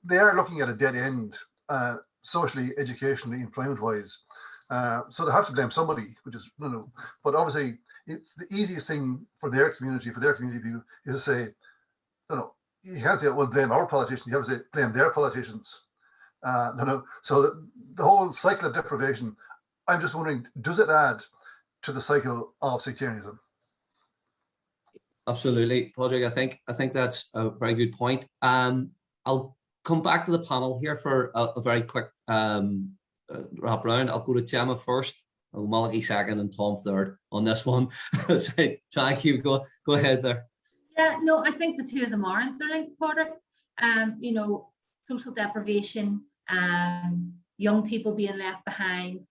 they are looking at a dead end, socially, educationally, employment-wise. So they have to blame somebody, which is but obviously it's the easiest thing for their community people is to say, you can't say, well, blame our politicians. You have to say, blame their politicians. So the whole cycle of deprivation, I'm just wondering, does it add to the cycle of sectarianism? Absolutely, Padraig. I think that's a very good point. I'll come back to the panel here for a very quick wrap round. I'll go to Gemma first, Malachai second, and Tom third on this one. So try and keep going. Go ahead there. Yeah, no, I think the two of them are interlinked, Padraig. Social deprivation, young people being left behind,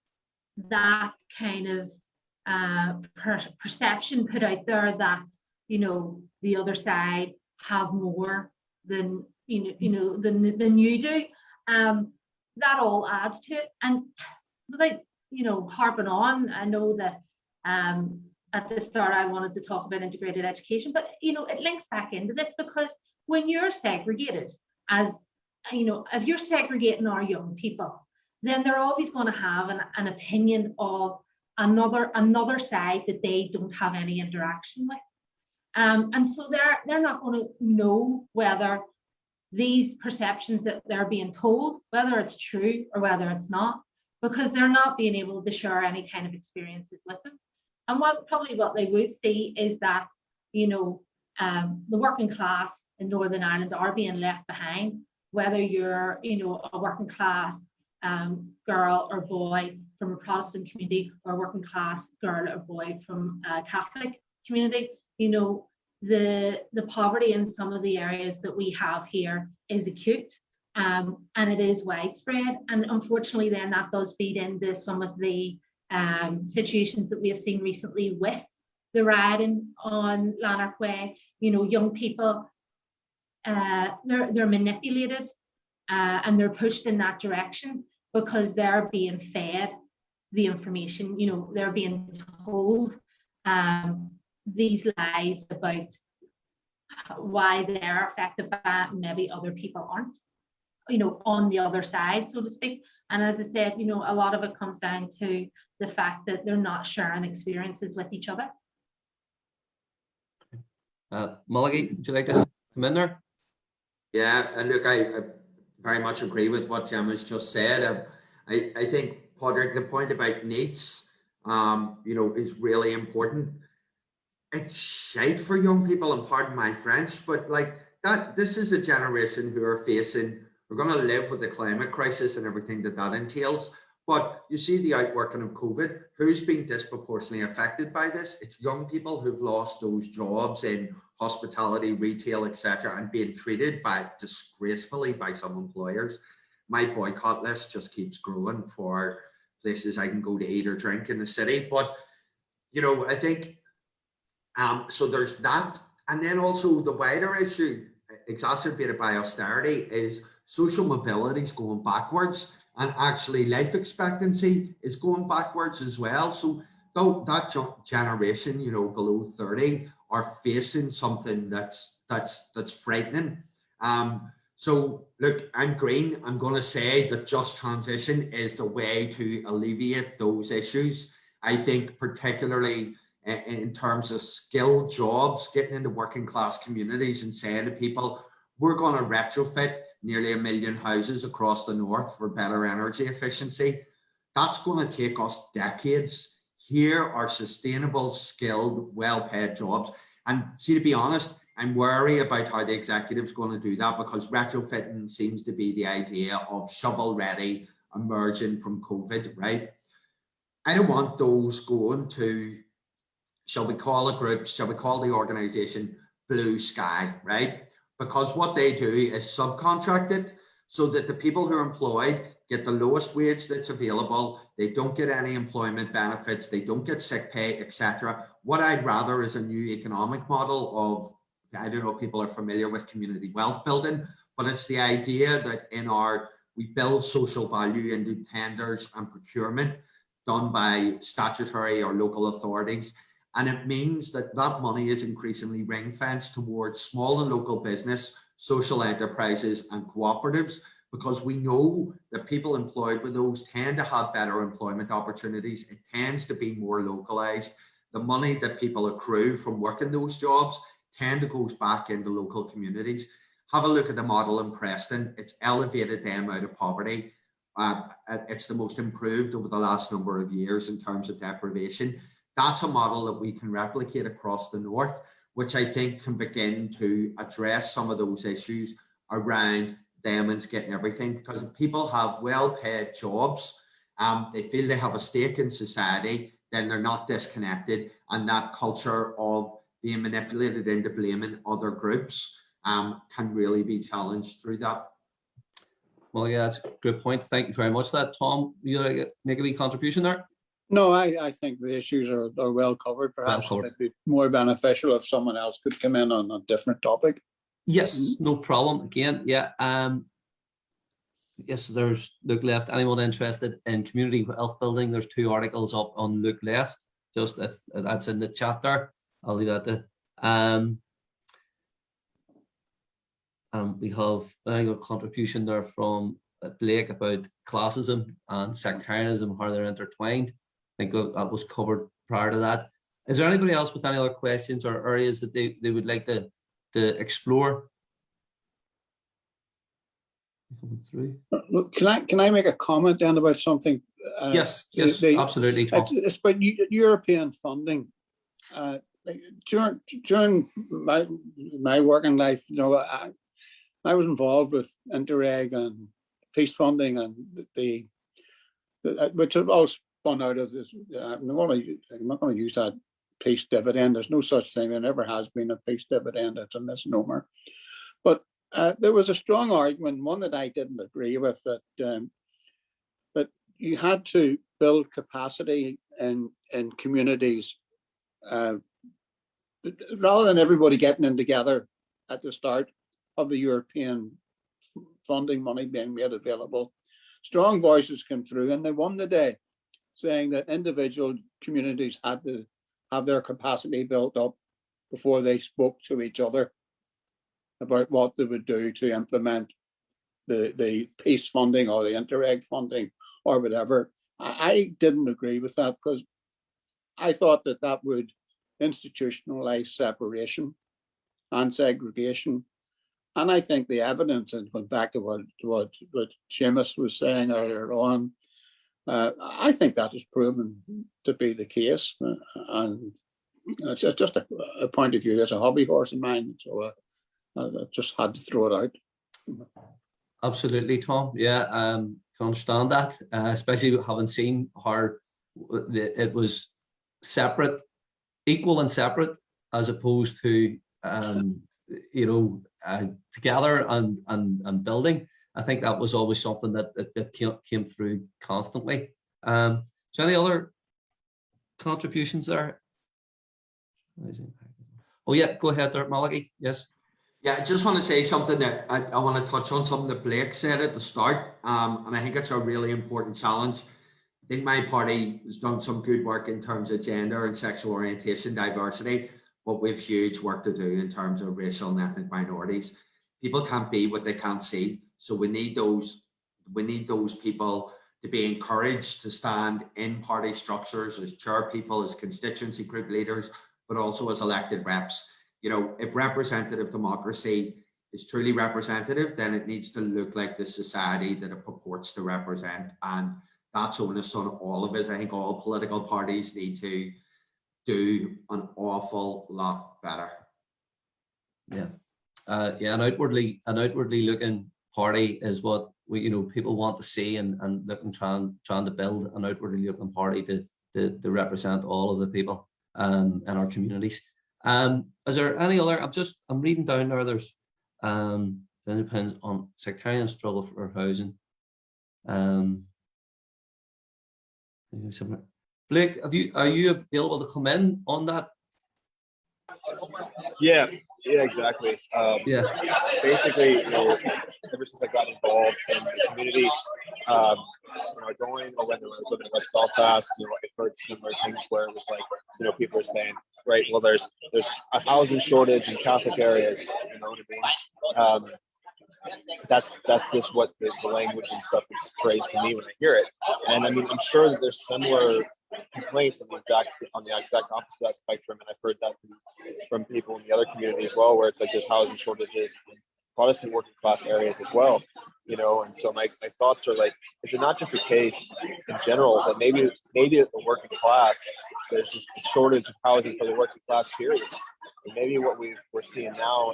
that kind of perception put out there that the other side have more than than you do. That all adds to it. And without harping on, I know that at the start I wanted to talk about integrated education, but it links back into this, because when you're segregated, as if you're segregating our young people, then they're always going to have an opinion of another side that they don't have any interaction with. And so they're not going to know whether these perceptions that they're being told, whether it's true or whether it's not, because they're not being able to share any kind of experiences with them. And probably what they would see is that, the working class in Northern Ireland are being left behind, whether you're, a working class girl or boy from a Protestant community or a working class girl or boy from a Catholic community. The poverty in some of the areas that we have here is acute, and it is widespread. And unfortunately, then that does feed into some of the situations that we have seen recently with the rioting on Lanark Way. Young people, they're manipulated and they're pushed in that direction because they're being fed the information. They're being told these lies about why they're affected by it, maybe other people aren't, on the other side, so to speak. And as I said, a lot of it comes down to the fact that they're not sharing experiences with each other. Malachai, would you like to come in there? Yeah, and look, I very much agree with what Gemma's just said. I think, Padraig, the point about needs, is really important. It's shite for young people, and pardon my French, but this is a generation who are facing, we're going to live with the climate crisis and everything that entails. But you see the outworking of COVID, who's been disproportionately affected by this? It's young people who've lost those jobs in hospitality, retail, etc., and being treated disgracefully by some employers. My boycott list just keeps growing for places I can go to eat or drink in the city. But, I think, so there's that. And then also the wider issue, exacerbated by austerity, is social mobility is going backwards, and actually life expectancy is going backwards as well. So that generation, below 30, are facing something that's frightening. So look, I'm green. I'm going to say that just transition is the way to alleviate those issues. I think particularly in terms of skilled jobs, getting into working class communities and saying to people, we're going to retrofit nearly 1 million houses across the north for better energy efficiency. That's going to take us decades. Here are sustainable, skilled, well-paid jobs. And see, to be honest, I'm wary about how the executive's going to do that, because retrofitting seems to be the idea of shovel-ready emerging from COVID, right? I don't want those going to, shall we call a group, shall we call the organization Blue Sky, right? Because what they do is subcontract it so that the people who are employed get the lowest wage that's available. They don't get any employment benefits. They don't get sick pay, etc. What I'd rather is a new economic model of, I don't know if people are familiar with community wealth building, but it's the idea that we build social value into tenders and procurement done by statutory or local authorities. And it means that that money is increasingly ring-fenced towards small and local business, social enterprises and cooperatives, because we know that people employed with those tend to have better employment opportunities. It tends to be more localized. The money that people accrue from working those jobs tend to goes back into local communities. Have a look at the model in Preston. It's elevated them out of poverty. It's the most improved over the last number of years in terms of deprivation. That's a model that we can replicate across the north, which I think can begin to address some of those issues around them and getting everything. Because if people have well-paid jobs, they feel they have a stake in society, then they're not disconnected, and that culture of being manipulated into blaming other groups can really be challenged through that. Well, yeah, that's a good point. Thank you very much for that. Tom, you want to make a wee contribution there? No, I think the issues are well covered. Perhaps it'd be more beneficial if someone else could come in on a different topic. Yes, no problem. Again, yeah. Yes, there's Look Left. Anyone interested in community wealth building? There's 2 articles up on Look Left. Just if that's in the chat there, I'll leave that there. We have a contribution there from Blake about classism and sectarianism, how they're intertwined. I think that was covered prior to that. Is there anybody else with any other questions or areas that they would like to explore? Coming through. Look, can I make a comment then about something? Yes, absolutely, Tom. It's about European funding. During my working life, I was involved with Interreg and peace funding, and which have all spun out of this. I'm not going to use that peace dividend. There's no such thing. There never has been a peace dividend. It's a misnomer. But there was a strong argument, one that I didn't agree with, that you had to build capacity in communities rather than everybody getting in together at the start of the European funding money being made available. Strong voices came through and they won the day, saying that individual communities had to have their capacity built up before they spoke to each other about what they would do to implement the peace funding or the Interreg funding or whatever. I didn't agree with that, because I thought that would institutionalize separation and segregation. And I think the evidence, and going back to what Seamus was saying earlier on, I think that is proven to be the case. And it's just a point of view as a hobby horse of mine. So I just had to throw it out. Absolutely, Tom. Yeah, can understand that, especially having seen how it was separate, equal and separate, as opposed to together and building. I think that was always something that came through constantly. So any other contributions there? Oh yeah, go ahead there, Malachai. Yes. Yeah, I just want to say something that I want to touch on, something that Blake said at the start, and I think it's a really important challenge. I think my party has done some good work in terms of gender and sexual orientation diversity, but we've huge work to do in terms of racial and ethnic minorities. People can't be what they can't see, so we need those people to be encouraged to stand in party structures as chair people, as constituency group leaders, but also as elected reps. You know, if representative democracy is truly representative, then it needs to look like the society that it purports to represent. And that's onus on all of us. I think all political parties need to do an awful lot better. Yeah, yeah, an outwardly looking party is what we, you know, people want to see, and looking trying to build an outwardly looking party to represent all of the people in our communities. Is there any other? I'm reading down there. There's it depends on sectarian struggle for housing. Blake, are you available to come in on that? Yeah, exactly. Yeah. Basically, you know, ever since I got involved in the community, you know, going or when I was living in West Belfast, you know, I heard similar things where it was like, you know, people were saying, right, well, there's a housing shortage in Catholic areas, you know what I mean? That's just what the language and stuff is phrased to me when I hear it. And I mean, I'm sure that there's similar complaints on the exact opposite of that spectrum, and I've heard that from people in the other community as well, where it's like there's housing shortages in Protestant working class areas as well, you know. And so my thoughts are like, is it not just a case in general that maybe the working class, there's just a shortage of housing for the working class period, and maybe what we're seeing now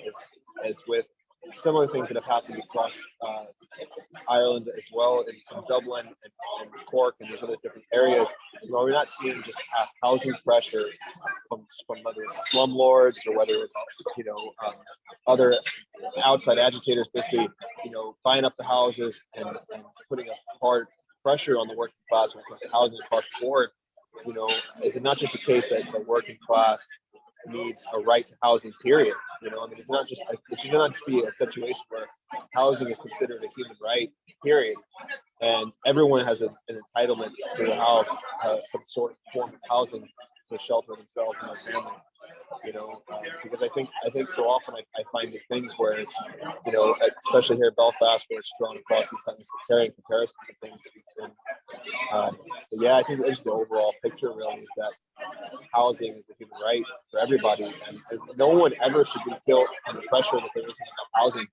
is with similar things that have happened across Ireland as well, in Dublin and Cork and these other different areas. You know, we're not seeing just housing pressure from whether it's slumlords or whether it's, you know, other outside agitators basically, you know, buying up the houses and putting a hard pressure on the working class when it comes to housing across the board. You know, is it not just a case that the working class needs a right to housing, period? You know, I mean, it should not be a situation where housing is considered a human right, period, and everyone has an entitlement to a house, some sort of form of housing to shelter themselves and their family. You know, because I think so often I find these things where it's, you know, especially here in Belfast, where it's drawn across these sectarian comparisons and things that we've been. But yeah, I think it's the overall picture really is that housing is the human right for everybody, and no one ever should be feel under pressure that there isn't enough housing.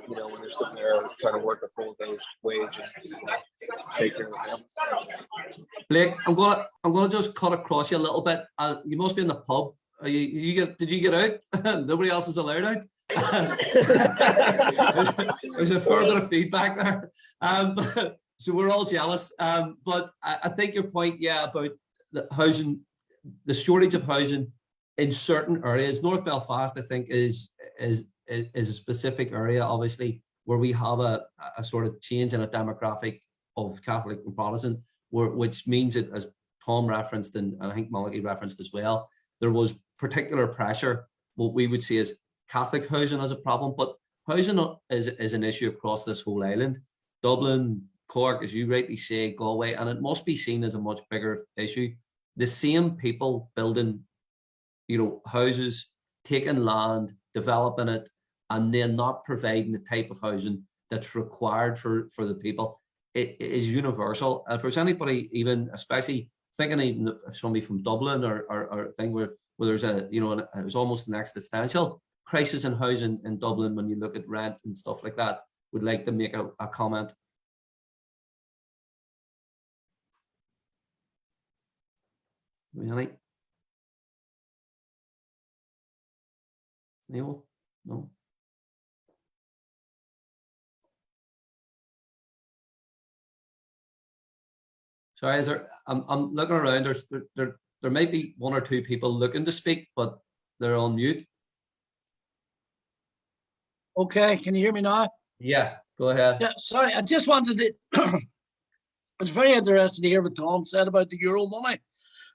You know, when they're sitting there trying to work a full day's wage and just take care of them. Blake, I'm gonna just cut across you a little bit. You must be in the pub. Did you get out? Nobody else is allowed out. there's a fair bit of feedback there, so we're all jealous. But I think your point, yeah, about the housing, the shortage of housing in certain areas. North Belfast, I think, is a specific area, obviously, where we have a sort of change in a demographic of Catholic and Protestant, which means that, as Tom referenced and I think Malachai referenced as well, there was particular pressure, what we would see as Catholic housing as a problem, but housing is an issue across this whole island. Dublin, Cork, as you rightly say, Galway, and it must be seen as a much bigger issue. The same people building, you know, houses, taking land, developing it, and then not providing the type of housing that's required for the people. It is universal. And if there's anybody, even especially thinking even of somebody from Dublin or thing where there's a, you know, it was almost an existential crisis in housing in Dublin when you look at rent and stuff like that, would like to make a comment. Really? Neil? No. Sorry, is there? I'm looking around. There might be one or two people looking to speak, but they're on mute. Okay, can you hear me now? Yeah, go ahead. Yeah, sorry, I just wanted to. I was very interested to hear what Tom said about the euro money.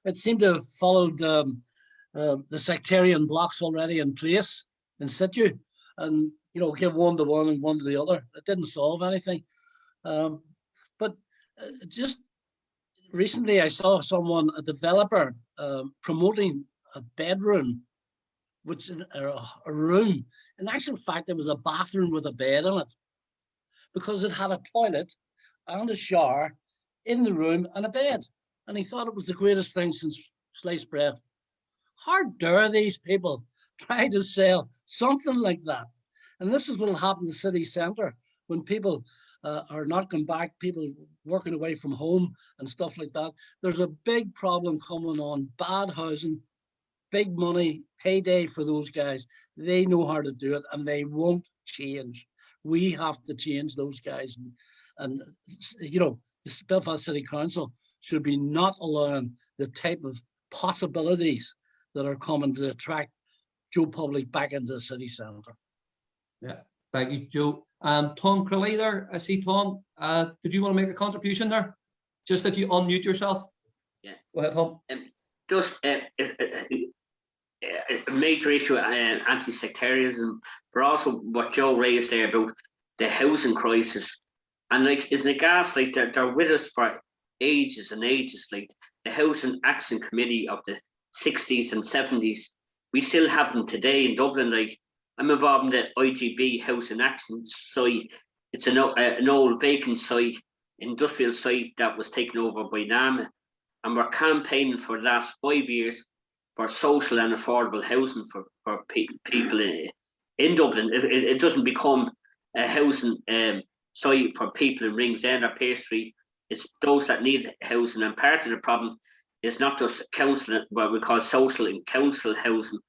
It seemed to have followed the sectarian blocks already in place in situ, and you know, give one to one and one to the other. It didn't solve anything. But just recently, I saw a developer, promoting a bedroom, which is a room. In actual fact, it was a bathroom with a bed in it, because it had a toilet and a shower in the room and a bed. And he thought it was the greatest thing since sliced bread. How dare these people try to sell something like that? And this is what will happen in the city centre when people are not going back, people working away from home and stuff like that. There's a big problem coming on, bad housing, big money, payday for those guys. They know how to do it and they won't change. We have to change those guys. And you know, the Belfast City Council should be not allowing the type of possibilities that are coming to attract Joe Public back into the city centre. Yeah, thank you, Joe. Tom Cllr there, I see Tom. Did you want to make a contribution there? Just if you unmute yourself. Yeah. Go ahead, Tom. Just a major issue, anti-sectarianism, but also what Joe raised there about the housing crisis. And like, isn't it gas, like they're with us for ages and ages, like the Housing Action Committee of the 60s and 70s. We still have them today in Dublin. Like, I'm involved in the IGB Housing Action site. It's an old vacant site, industrial site that was taken over by NAMA. And we're campaigning for the last 5 years for social and affordable housing for people in Dublin. It doesn't become a housing site for people in Ringsend or Pearse Street. It's those that need housing. And part of the problem is not just council, what we call social and council housing.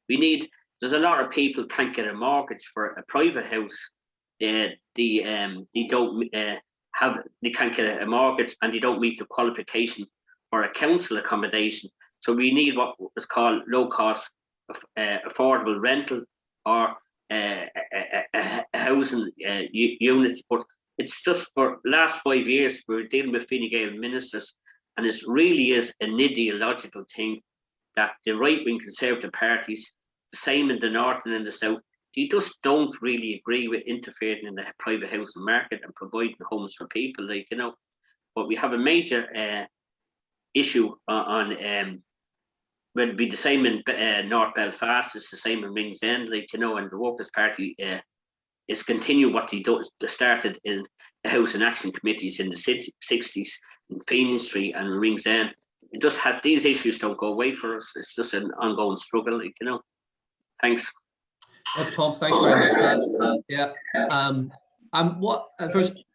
There's a lot of people can't get a mortgage for a private house. They can't get a mortgage and they don't meet the qualification for a council accommodation. So we need what is called low cost affordable rental or housing units. But it's just for the last 5 years we're dealing with Fine Gael ministers, and it really is an ideological thing that the right-wing Conservative parties, the same in the north and in the south, you just don't really agree with interfering in the private housing market and providing homes for people, like, you know. But we have a major issue on will be the same in North Belfast, it's the same in Ringsend, like, you know, and the Workers' Party is continue what they started in the Housing Action Committees in the 60s in Phoenix Street and Ringsend. It just has, these issues don't go away for us. It's just an ongoing struggle, like, you know. Thanks. Tom, thanks very much for that. Yeah.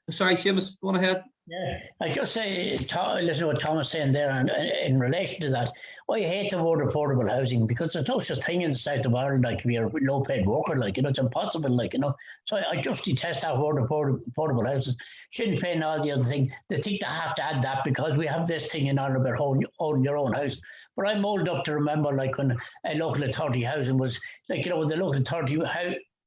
Sorry, Seamus, go on ahead. Yeah, I just say, listen to what Tom is saying there, and in relation to that, I hate the word affordable housing because there's no such thing in the south of Ireland like we are low paid worker, like, you know, it's impossible, like, you know. So I just detest that word affordable houses. Sinn Féin and all the other thing, they think they have to add that because we have this thing in Ireland about owning your own house. But I'm old enough to remember, like, when a local authority housing was, like, you know, when the local authority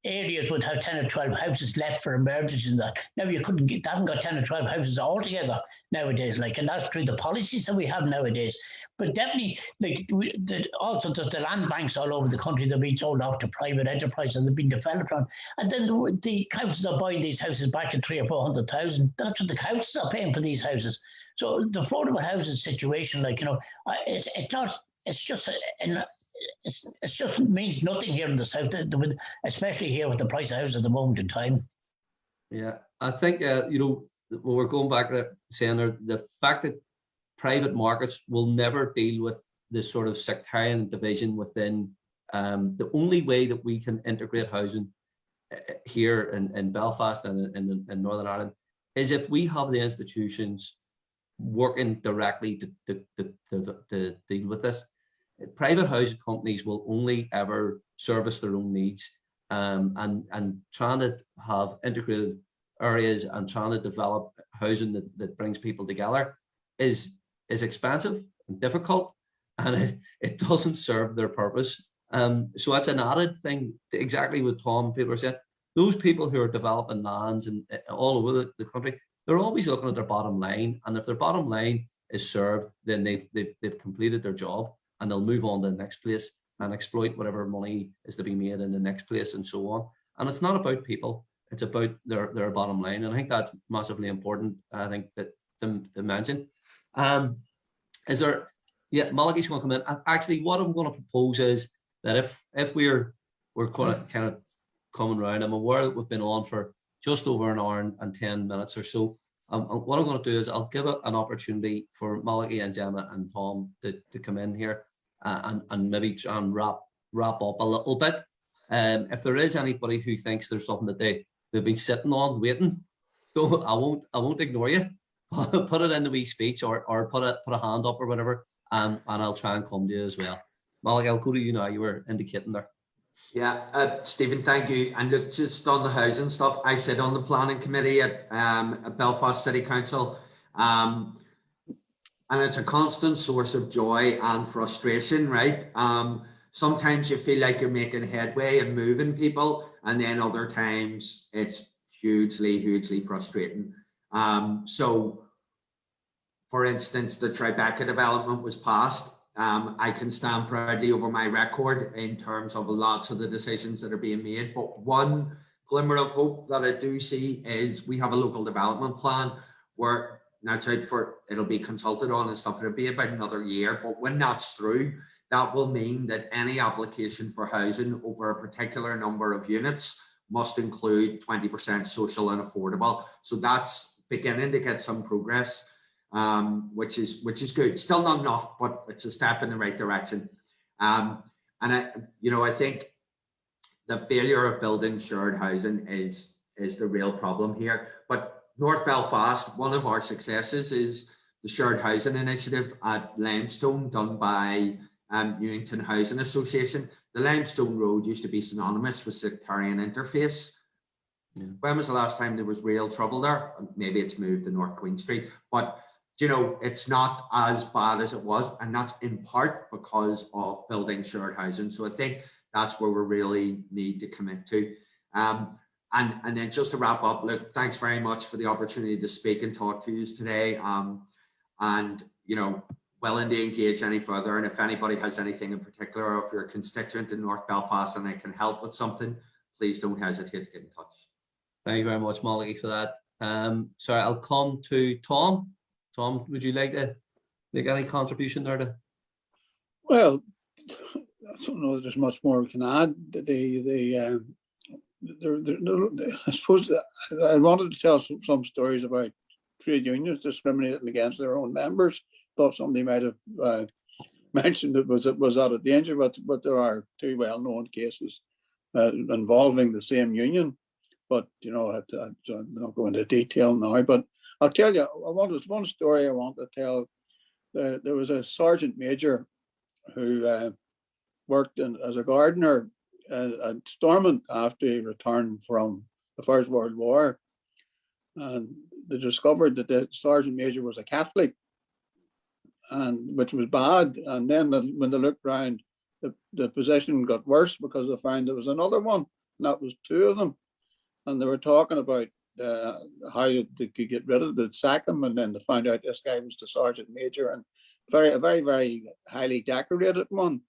areas would have 10 or 12 houses left for emergencies and that. Now you couldn't get, they haven't got 10 or 12 houses altogether nowadays, like, and that's through the policies that we have nowadays. But definitely, like, also there's the land banks all over the country that have been sold off to private enterprise and they've been developed on. And then the councils are buying these houses back at 300,000 or 400,000. That's what the councils are paying for these houses. So the affordable housing situation, like, you know, it just means nothing here in the south, especially here with the price of houses at the moment in time. Yeah, I think you know, we're going back to saying the fact that private markets will never deal with this sort of sectarian division within. The only way that we can integrate housing here in Belfast and in Northern Ireland is if we have the institutions working directly to deal with this. Private housing companies will only ever service their own needs, and trying to have integrated areas and trying to develop housing that brings people together is expensive and difficult, and it doesn't serve their purpose. So that's an added thing, exactly what Tom, people are saying. Those people who are developing lands and all over the country, they're always looking at their bottom line, and if their bottom line is served, then they've completed their job. And they'll move on to the next place and exploit whatever money is to be made in the next place and so on. And it's not about people, it's about their bottom line. And I think that's massively important, I think, that to mention. Is there, yeah, Malachai's going to come in. Actually, what I'm going to propose is that if we're kind of coming around, I'm aware that we've been on for just over an hour and 10 minutes or so. what I'm going to do is I'll give it an opportunity for Malachai and Gemma and Tom to come in here and maybe try and wrap up a little bit. If there is anybody who thinks there's something that they've been sitting on waiting, so I won't ignore you. Put it in the wee speech or put a hand up or whatever, and I'll try and come to you as well. Malachai, I'll go to you now. You were indicating there. Yeah, Stephen, thank you. And look, just on the housing stuff, I sit on the planning committee at Belfast City Council, and it's a constant source of joy and frustration, right? Sometimes you feel like you're making headway and moving people, and then other times it's hugely frustrating. So, for instance, the Tribeca development was passed. I can stand proudly over my record in terms of lots of the decisions that are being made. But one glimmer of hope that I do see is we have a local development plan where that's out for, it'll be consulted on and stuff. It'll be about another year. But when that's through, that will mean that any application for housing over a particular number of units must include 20% social and affordable. So that's beginning to get some progress. Which is good. Still not enough, but it's a step in the right direction. And I think the failure of building shared housing is the real problem here. But North Belfast, one of our successes is the shared housing initiative at Limestone done by Newington Housing Association. The Limestone Road used to be synonymous with sectarian interface. Yeah. When was the last time there was real trouble there? Maybe it's moved to North Queen Street, but it's not as bad as it was, and that's in part because of building shared housing. So I think that's where we really need to commit to. And then just to wrap up, look, thanks very much for the opportunity to speak and talk to you today. And willing to engage any further. And if anybody has anything in particular, or if you're a constituent in North Belfast and I can help with something, please don't hesitate to get in touch. Thank you very much, Malachai, for that. Sorry, I'll come to Tom. Tom, would you like to make any contribution there? Well, I don't know that there's much more we can add. I suppose I wanted to tell some stories about trade unions discriminating against their own members. Thought somebody might have mentioned it was out of danger, but there are two well-known cases involving the same union. But I'm not going into detail now. But I'll tell you, there's one story I want to tell. There was a sergeant major who worked as a gardener at Stormont after he returned from the First World War, and they discovered that the sergeant major was a Catholic, and which was bad. And then when they looked around, the position got worse because they found there was another one, and that was two of them. And they were talking about how they could get rid of the sack him, and then they found out this guy was the sergeant major, and a very highly decorated one.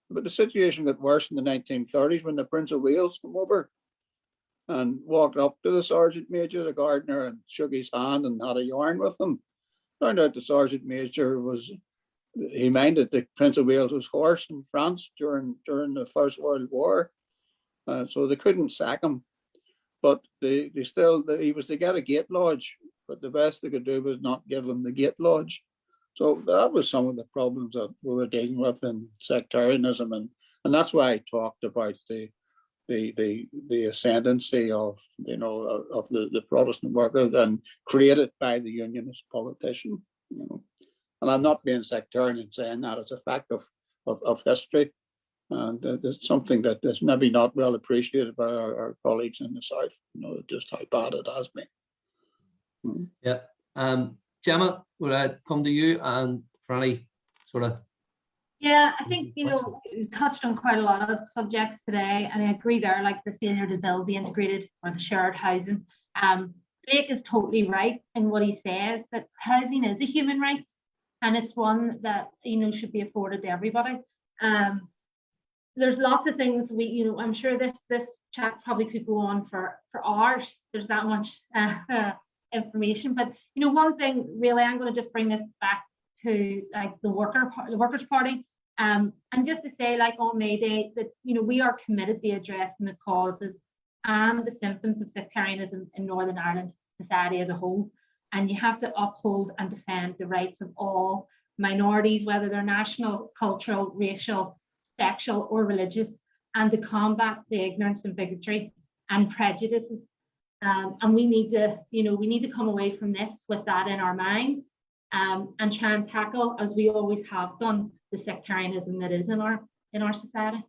But the situation got worse in the 1930s when the Prince of Wales came over and walked up to the sergeant major, the gardener, and shook his hand and had a yarn with him. Found out the sergeant major he minded the Prince of Wales's horse in France during the First World War, so they couldn't sack him. But he was to get a gate lodge, but the best they could do was not give him the gate lodge. So that was some of the problems that we were dealing with in sectarianism, and that's why I talked about the ascendancy of the Protestant worker then created by the unionist politician. And I'm not being sectarian in saying that; it's a fact of history. And it's something that is maybe not well appreciated by our colleagues in the South, just how bad it has been. Yeah. Gemma, would I come to you and for any sort of... Yeah, I think, you touched on quite a lot of subjects today, and I agree there, like the failure to build the integrated or the shared housing. Blake is totally right in what he says, that housing is a human right, and it's one that, should be afforded to everybody. There's lots of things I'm sure this chat probably could go on for hours. There's that much information, but one thing really, I'm going to just bring this back to like the Workers' Party, and just to say, like on May Day, that we are committed to addressing the causes and the symptoms of sectarianism in Northern Ireland society as a whole. and you have to uphold and defend the rights of all minorities, whether they're national, cultural, racial, sexual, or religious, and to combat the ignorance and bigotry and prejudices. And we need to, we need to come away from this with that in our minds, and try and tackle, as we always have done, the sectarianism that is in our society.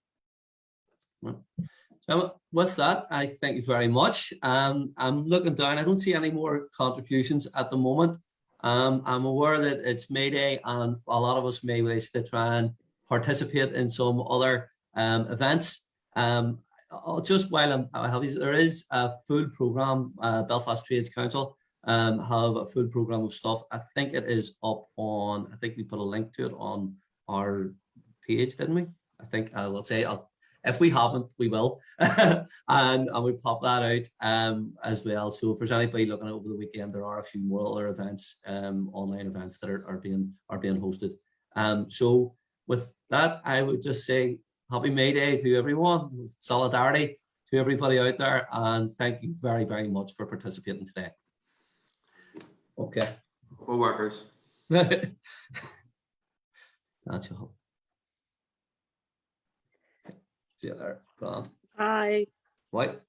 So with that, I thank you very much. I'm looking down, I don't see any more contributions at the moment. I'm aware that it's May Day and a lot of us may wish to try and participate in some other events. Just while I have these, there is a food program, Belfast Trades Council have a food program of stuff. I think it is up on, I think we put a link to it on our page, didn't we? I think we'll say, if we haven't, we will. and we pop that out as well. So if there's anybody looking at over the weekend, there are a few more other events, online events that are being hosted. So with that, I would just say Happy May Day to everyone, solidarity to everybody out there, and thank you very, very much for participating today. Okay. Co-workers. That's all. See you there. Bye. What?